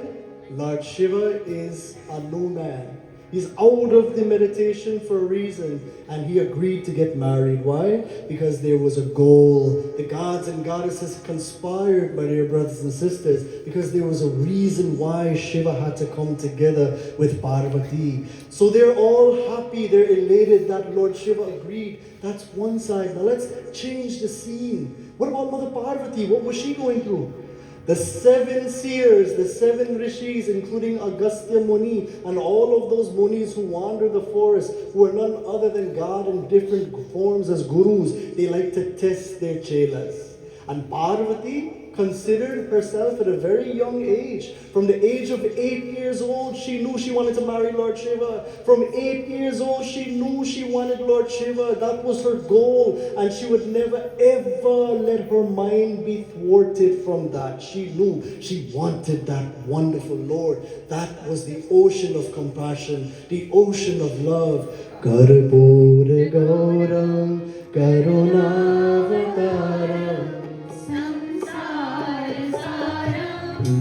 [SPEAKER 1] Lord Shiva is a new man. He's out of the meditation for a reason, and he agreed to get married. Why? Because there was a goal. The gods and goddesses conspired, my dear brothers and sisters, because there was a reason why Shiva had to come together with Parvati. So they're all happy, they're elated that Lord Shiva agreed. That's one side. Now let's change the scene. What about Mother Parvati? What was she going through? The 7 seers, the 7 rishis, including Agastya Muni, and all of those munis who wander the forest, who are none other than God in different forms as gurus, they like to test their chelas. And Parvati considered herself at a very young age. From the age of 8 years old, she knew she wanted to marry Lord Shiva. From 8 years old, she knew she wanted Lord Shiva. That was her goal, and she would never ever let her mind be thwarted from that. She knew she wanted that wonderful Lord. That was the ocean of compassion, the ocean of love. Karpura Gauram Karunavataram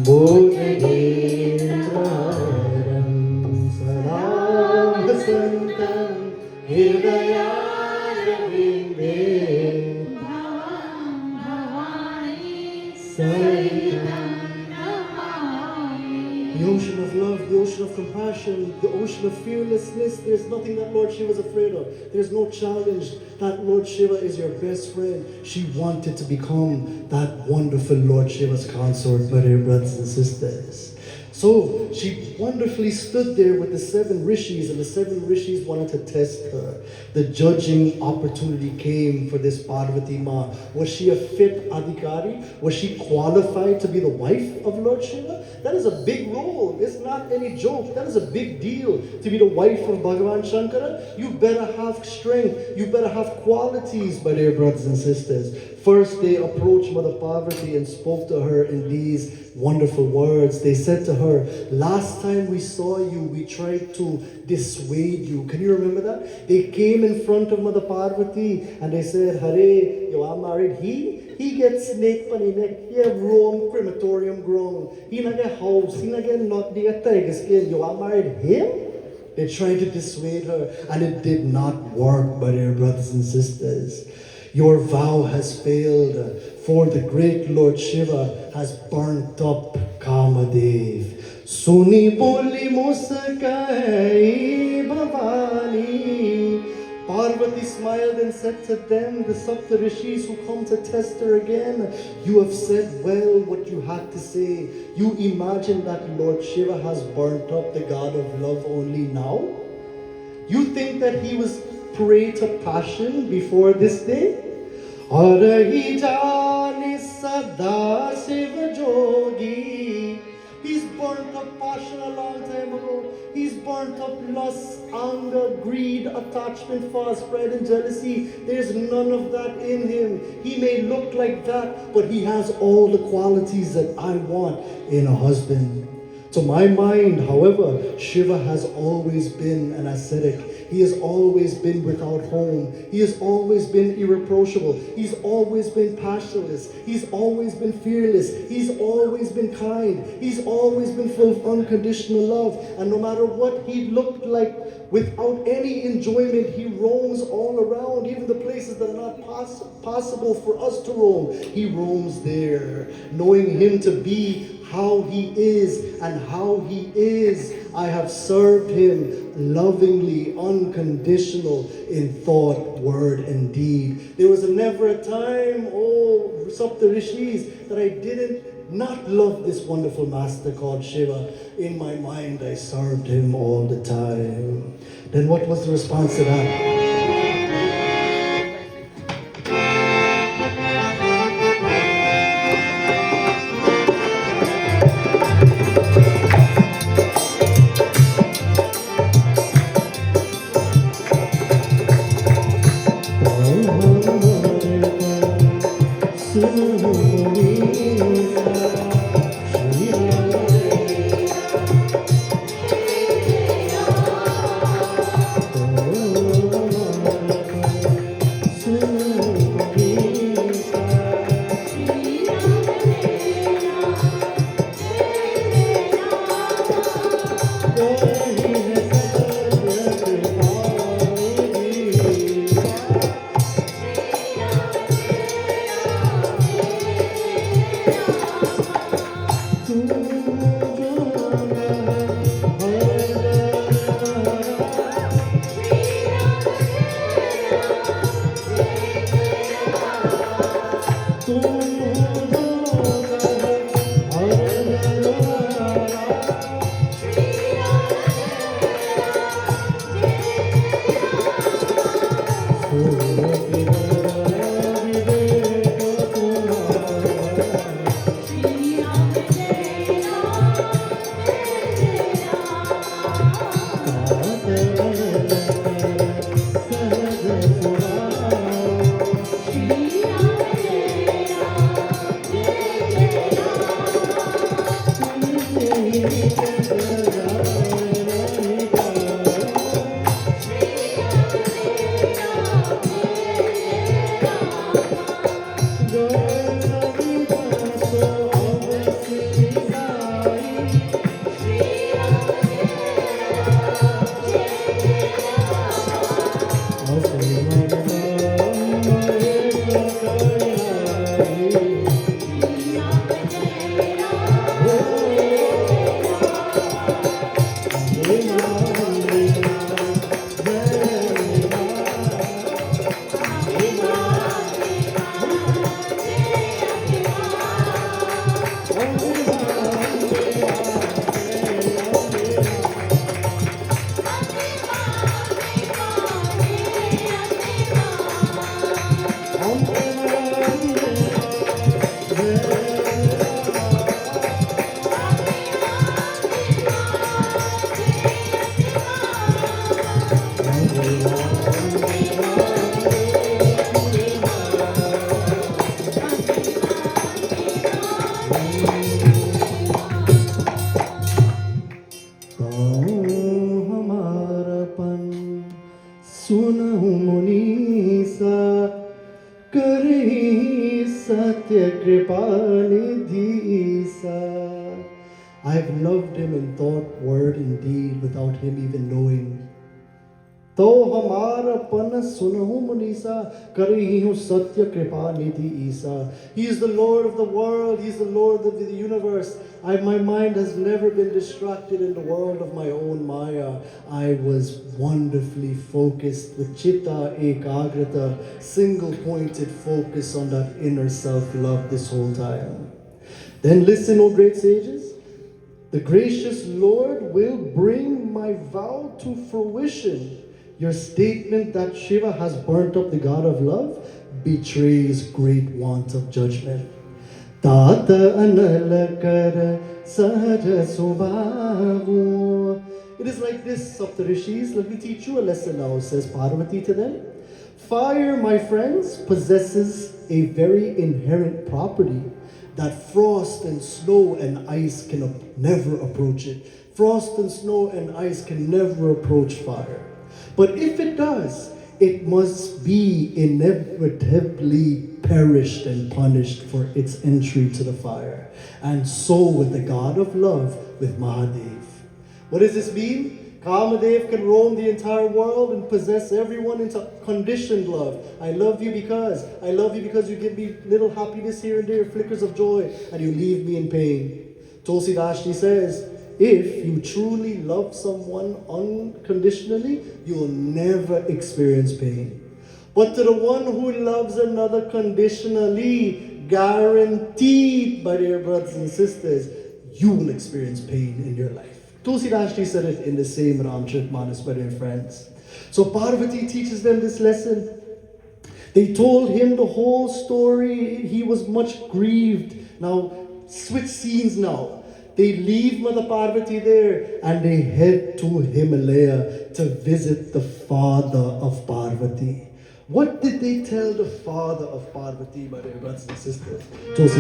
[SPEAKER 1] Bhojanetraram Saram Vasantam Hridayarvinde Bhavam Bhavani Sahitam The ocean of love, the ocean of compassion, the ocean of fearlessness. There's nothing that Lord Shiva is afraid of. There's no challenge. That Lord Shiva is your best friend. She wanted to become that wonderful Lord Shiva's consort, my dear brothers and sisters. So she wonderfully stood there with the 7 rishis, and the 7 rishis wanted to test her. The judging opportunity came for this Parvati Ma. Was she a fit adhikari? Was she qualified to be the wife of Lord Shiva? That is a big role. It's not any joke. That is a big deal. To be the wife of Bhagavan Shankara, you better have strength. You better have qualities, my dear brothers and sisters. First, they approached Mother Parvati and spoke to her in these wonderful words. They said to her, last time we saw you, we tried to dissuade you. Can you remember that? They came in front of Mother Parvati and they said, Hare, you are married. He gets snake on his neck. He have Rome crematorium ground. He not get house. He not get not get tiger skin. You are married him? They tried to dissuade her, and it did not work, my dear brothers and sisters. Your vow has failed, for the great Lord Shiva has burnt up Kamadev. Suni boli muskai Bhavani. Parvati smiled and said to them, the Saptarishis who come to test her again, you have said well what you had to say. You imagine that Lord Shiva has burnt up the god of love only now? You think that he was prey to passion before this day? Arahi jani sada shiva jogi. He's burnt up passion a long time ago. He's burnt up lust, anger, greed, attachment, false pride, and jealousy. There's none of that in him. He may look like that, but he has all the qualities that I want in a husband. To my mind, however, Shiva has always been an ascetic. He has always been without home. He has always been irreproachable. He's always been passionless. He's always been fearless. He's always been kind. He's always been full of unconditional love. And no matter what he looked like, without any enjoyment, he roams all around, even the places that are not possible for us to roam. He roams there, knowing him to be how he is, and how he is, I have served him lovingly, unconditional in thought, word, and deed. There was never a time, oh Saptarishis, that I didn't not love this wonderful master called Shiva. In my mind, I served him all the time. Then what was the response to that? Satya Kripanidhi Isa. I've loved him in thought, word, and deed without him even knowing. तो हमारा पन सुनहु मुनीसा करही हूँ सत्य कृपा निधि ईसा. He is the Lord of the world. He is the Lord of the universe. My mind has never been distracted in the world of my own Maya. I was wonderfully focused with Chitta Ekagrata, single-pointed focus on that inner self-love this whole time. Then listen, O great sages. The gracious Lord will bring my vow to fruition. Your statement that Shiva has burnt up the god of love betrays great want of judgment. Tata analakara sahaja subhavu. It is like this, Saptarishis. Let me teach you a lesson now, says Parvati to them. Fire, my friends, possesses a very inherent property that frost and snow and ice can never approach it. Frost and snow and ice can never approach fire. But if it does, it must be inevitably perished and punished for its entry to the fire. And so with the god of love, with Mahadev. What does this mean? Kamadev can roam the entire world and possess everyone into conditioned love. I love you because you give me little happiness here and there, flickers of joy, and you leave me in pain. Tulsi Dashni says, if you truly love someone unconditionally, you will never experience pain. But to the one who loves another conditionally, guaranteed, my dear brothers and sisters, you will experience pain in your life. Tulsi Dashni said it in the same Ramcharitmanas, my dear friends. So Parvati teaches them this lesson. They told him the whole story. He was much grieved. Now, switch scenes now. They leave Mother Parvati there and they head to Himalaya to visit the father of Parvati. What did they tell the father of Parvati, my dear brothers and sisters? Tulsi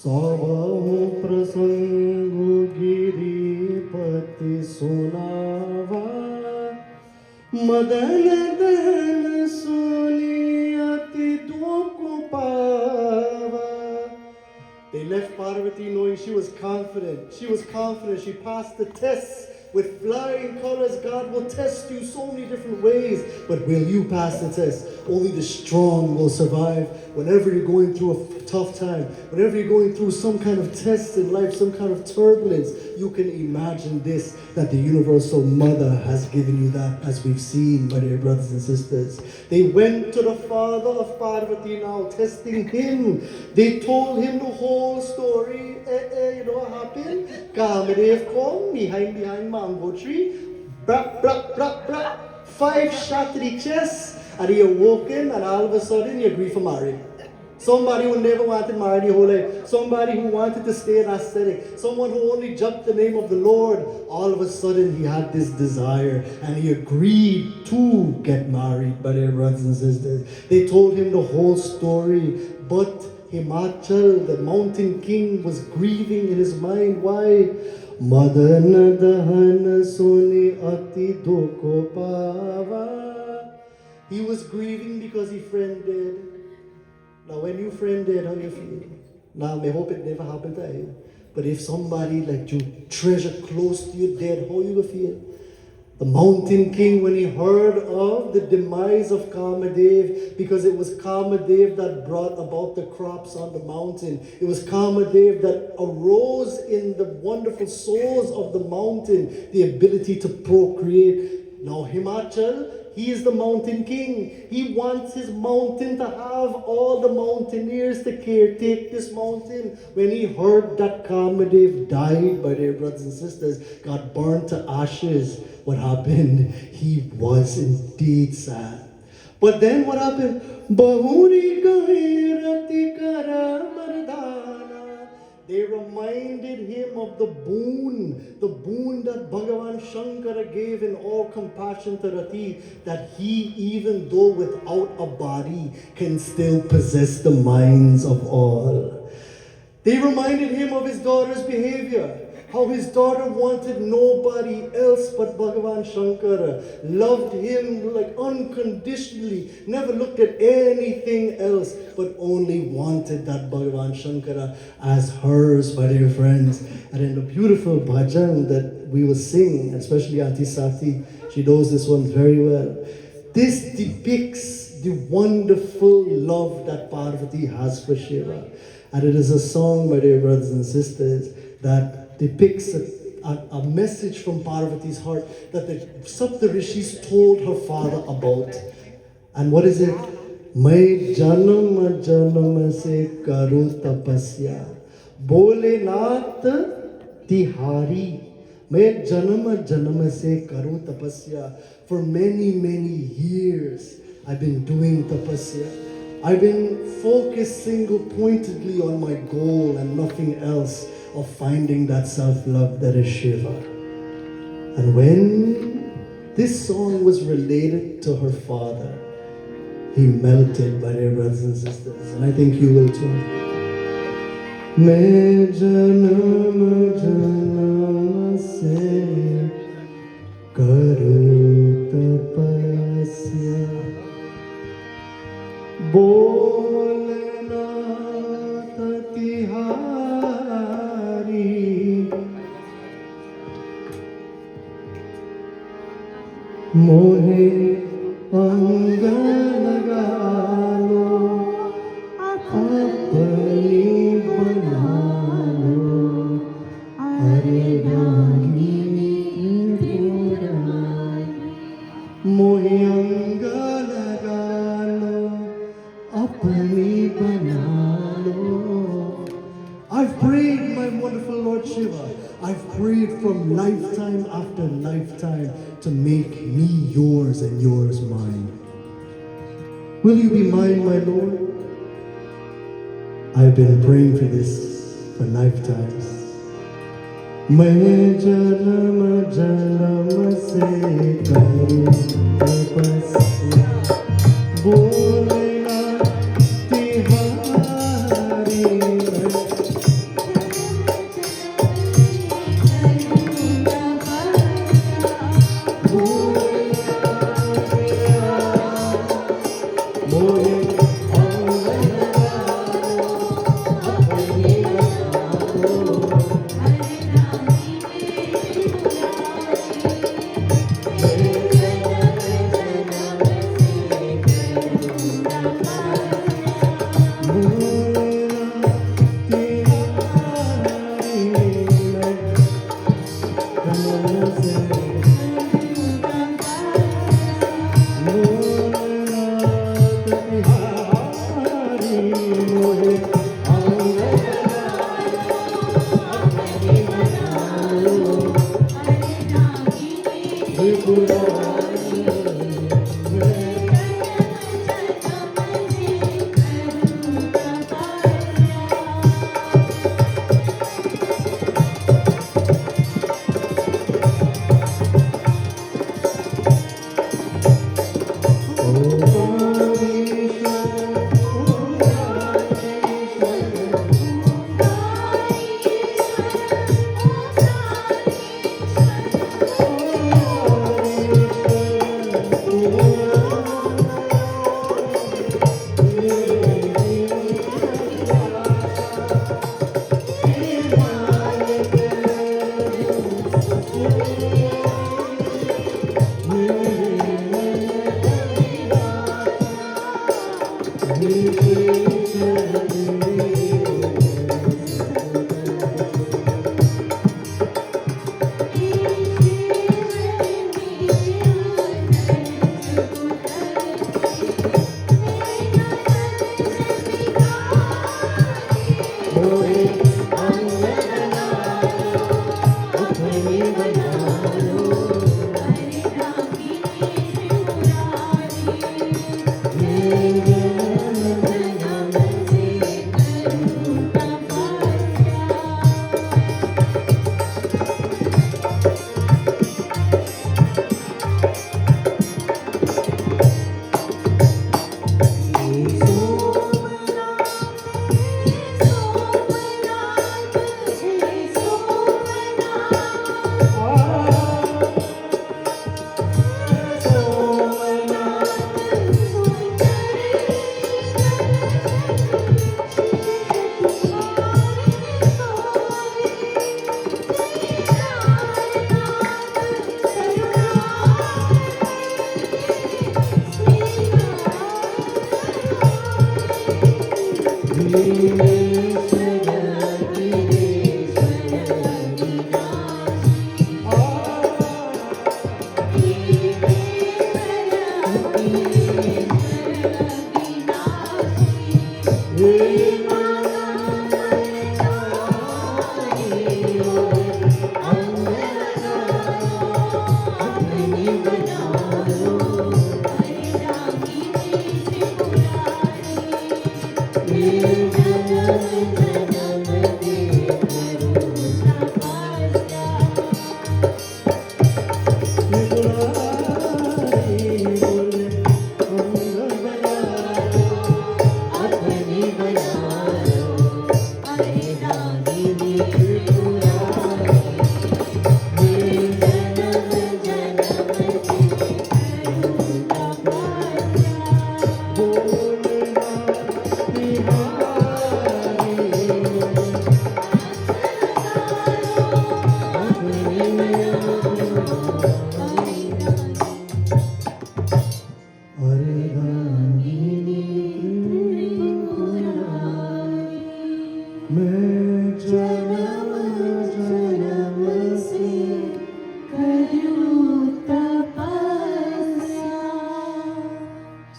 [SPEAKER 1] सौभौ प्रसंगु गिरिपति सुनावा मदन दहन सुनी अति दुख पावा. They left Parvati knowing she was confident. She was confident. She passed the tests with flying colors. God will test you so many different ways. But will you pass the test? Only the strong will survive. Whenever you're going through a tough time, whenever you're going through some kind of test in life, some kind of turbulence, you can imagine this, that the universal mother has given you that, as we've seen, my dear brothers and sisters. They went to the father of Parvati now, testing him. They told him the whole story. You know what happened? Kamadev come behind mango tree, brak, brak, brak, brak, 5 shots to the chest, and you're walking, and all of a sudden you agree for marriage. Somebody who never wanted married your whole life. Somebody who wanted to stay in ascetic. Someone who only jumped the name of the Lord. All of a sudden he had this desire and he agreed to get married by their brothers and sisters. They told him the whole story. But Himachal, the mountain king, was grieving in his mind. Why? Madana dahana suni ati doko pava. He was grieving because his friend dead. Now, when your friend dead, how you feel? Now, I hope it never happened to you. But if somebody like you treasure close to you dead, how you will feel? The mountain king, when he heard of the demise of Kamadev, because it was Kamadev that brought about the crops on the mountain. It was Kamadev that arose in the wonderful souls of the mountain, the ability to procreate. Now, Himachal, he is the mountain king. He wants his mountain to have all the mountaineers to caretake this mountain. When he heard that Kamadev died by their brothers and sisters, got burned to ashes, what happened? He was indeed sad. But then what happened? Bahuri kahirati kara mardana. They reminded him of the boon that Bhagavan Shankara gave in all compassion to Rati, that he, even though without a body, can still possess the minds of all. They reminded him of his daughter's behavior, how his daughter wanted nobody else but Bhagavan Shankara, loved him like unconditionally, never looked at anything else, but only wanted that Bhagavan Shankara as hers, my dear friends. And in the beautiful bhajan that we will sing, especially Auntie Sati, she knows this one very well. This depicts the wonderful love that Parvati has for Shiva. And it is a song, my dear brothers and sisters, that depicts a message from Parvati's heart that the Saptarishis told her father about. And what is it? Mai janam janam se karu tapasya, bole nath tihari. Mai janam janam se karu tapasya. For many, many years, I've been doing tapasya. I've been focused single-pointedly on my goal and nothing else, of finding that self-love that is Shiva. And when this song was related to her father, he melted, by their brothers and sisters. And I think you will too. Main janam janam se karu tapasya, bolna tatihari, mohe anga lagalo, apni banalo, are ragini purani. Mohe anga lagalo, apni banalo. I've prayed, my wonderful Lord Shiva. I've prayed from lifetime after lifetime to make me yours and yours mine. Will you be mine, my Lord? I've been praying for this for lifetimes. Main janam janam se karu tapasya, bolna tihari.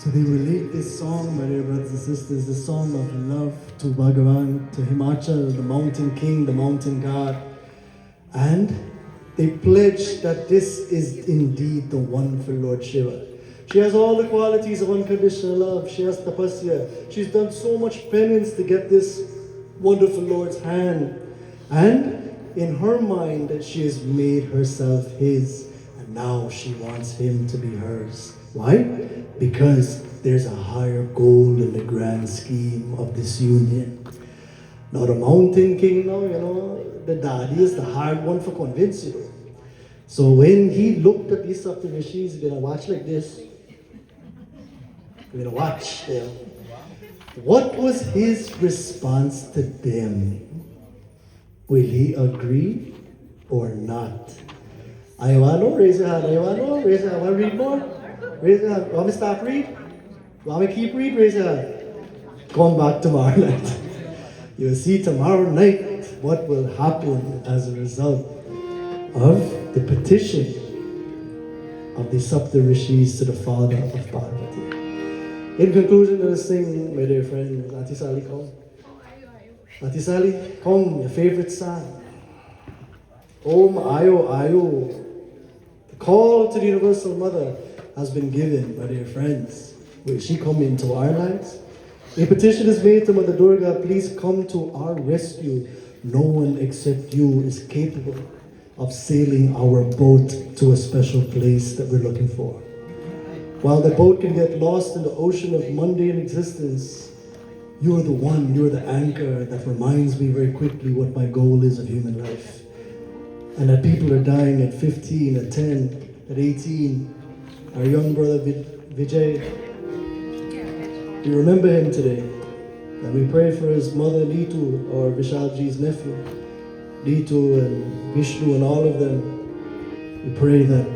[SPEAKER 1] So they relate this song, my dear brothers and sisters, the song of love to Bhagavan, to Himachal, the mountain king, the mountain god. And they pledge that this is indeed the wonderful Lord Shiva. She has all the qualities of unconditional love. She has tapasya. She's done so much penance to get this wonderful Lord's hand. And in her mind, she has made herself his. And now she wants him to be hers. Why? Because there's a higher goal in the grand scheme of this union. Now the mountain king now, the daddy is the hard one for convince you though. So when he looked at these Saptarishis, he's gonna watch like this. We're gonna watch them. What was his response to them? Will he agree or not? I want to raise your hand. I want to raise your hand. Want to read more? Raise your hand. Want me to stop read? Want me to keep read? Raise your hand. Come back tomorrow night. You'll see tomorrow night what will happen as a result of the petition of the Saptarishis to the father of Parvati. In conclusion, let us sing, my dear friend, Auntie Sally, come. Auntie Sally, come, your favorite song. Om Ayo Ayo. The call to the Universal Mother has been given, my dear friends. Will she come into our lives? A petition is made to Mother Durga, please come to our rescue. No one except you is capable of sailing our boat to a special place that we're looking for. While the boat can get lost in the ocean of mundane existence, you're the one, you're the anchor that reminds me very quickly what my goal is of human life. And that people are dying at 15, at 10, at 18. Our young brother Vijay, we remember him today. And we pray for his mother Neetu, or Vishalji's nephew. Neetu and Vishnu and all of them. We pray that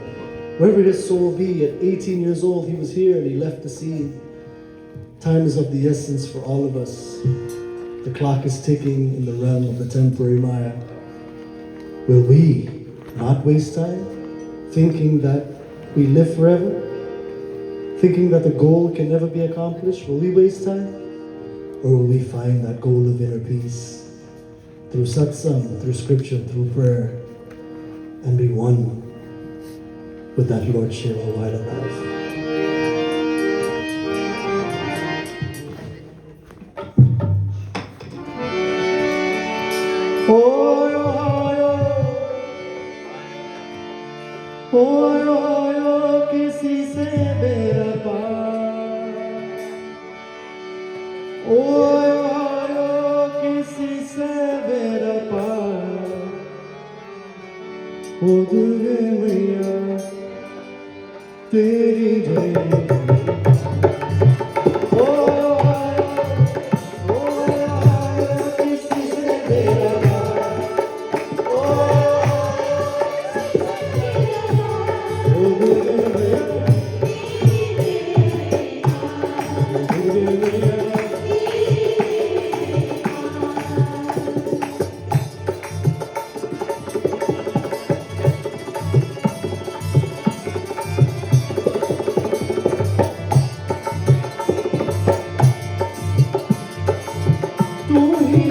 [SPEAKER 1] wherever his soul be, at 18 years old, he was here and he left the scene. Time is of the essence for all of us. The clock is ticking in the realm of the temporary Maya. Will we not waste time thinking that we live forever? Thinking that the goal can never be accomplished? Will we waste time? Or will we find that goal of inner peace? through satsang, through scripture, through prayer, and be one with that Lord Shiva while alive. OYO किसी से मेरा पार, OYO किसी से मेरा पार, ओ दुर्गे मैया तेरी जय। तू ही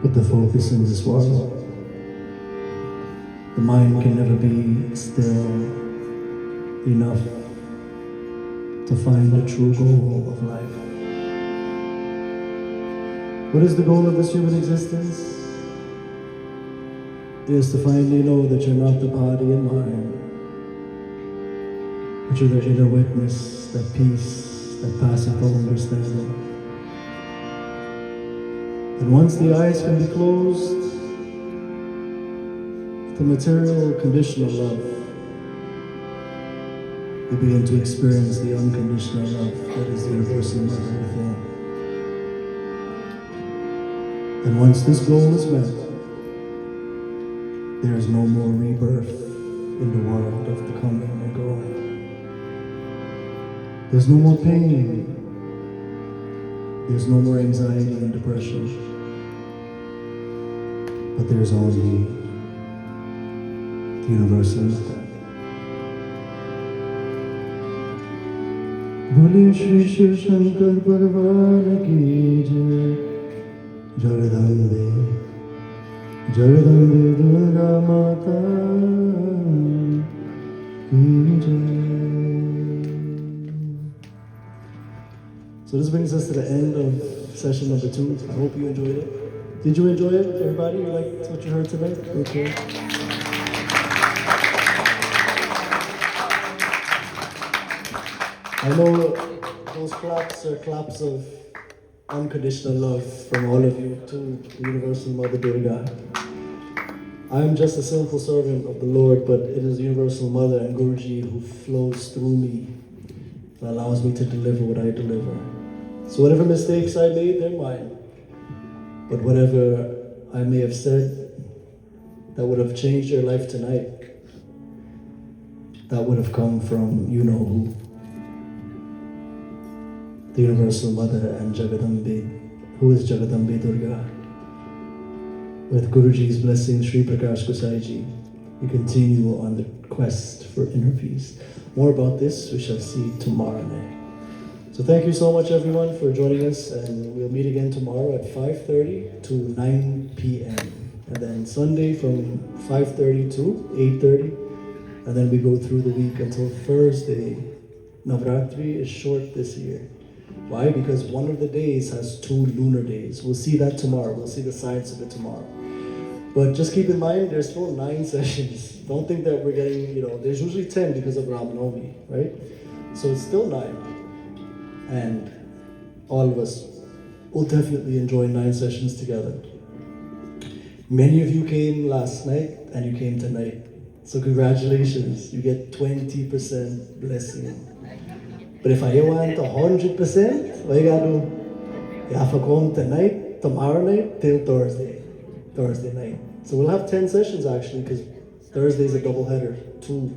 [SPEAKER 1] Put the focus in this world. The mind can never be still enough to find the true goal of life. What is the goal of this human existence? It is to finally know that you're not the body and mind, but you're the inner witness, that peace that passeth all understanding. And once the eyes can be closed to material conditional love, you begin to experience the unconditional love that is the universal mother within. And once this goal is met, there is no more rebirth in the world of the coming and going. There's no more pain. There's no more anxiety and depression. But there's only the universal mother. बोले श्री शिव शंकर भगवान की जय। जगदम्बे जगदम्बे दुर्गा माता की जय। So this brings us to the end of session number 2. I hope you enjoyed it. Did you enjoy it, everybody? You liked what you heard tonight? Okay. I know those claps are claps of unconditional love from all of you to the Universal Mother Durga. I am just a simple servant of the Lord, but it is the Universal Mother and Guruji who flows through me and allows me to deliver what I deliver. So whatever mistakes I made, they're mine. But whatever I may have said that would have changed your life tonight, that would have come from you know who. The Universal Mother and Jagadambe who is Jagadambe Durga. With Guruji's blessing, Sri Prakash Gosai Ji, we continue on the quest for inner peace. More about this we shall see tomorrow night. So thank you so much everyone for joining us, and we'll meet again tomorrow at 5:30 to 9 p.m. And then Sunday from 5:30 to 8:30. And then we go through the week until Thursday. Navratri is short this year. Why? Because one of the days has 2 lunar days. We'll see that tomorrow. We'll see the science of it tomorrow. But just keep in mind, there's still 9 sessions. Don't think that we're getting, there's usually 10 because of Ramanomi, right? So it's still 9. And all of us will definitely enjoy 9 sessions together. Many of you came last night and you came tonight. So congratulations, you get 20% blessing. But if I want 100%, what you gotta do? You have to come tonight, tomorrow night, till Thursday night. So we'll have 10 sessions actually, because Thursday's a double header, two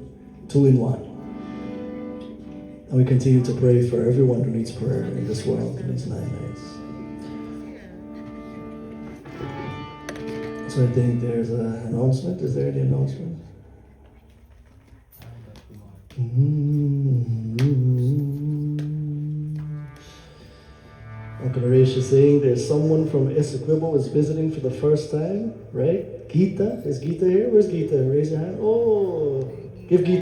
[SPEAKER 1] in one. And we continue to pray for everyone who needs prayer in this world in these 9 nights. So I think there's an announcement. Is there any announcement? Uncle Naresh is saying there's someone from Essequibo is visiting for the first time, right? Geeta? Is Geeta here? Where's Geeta? Raise your hand. Oh, give Geeta.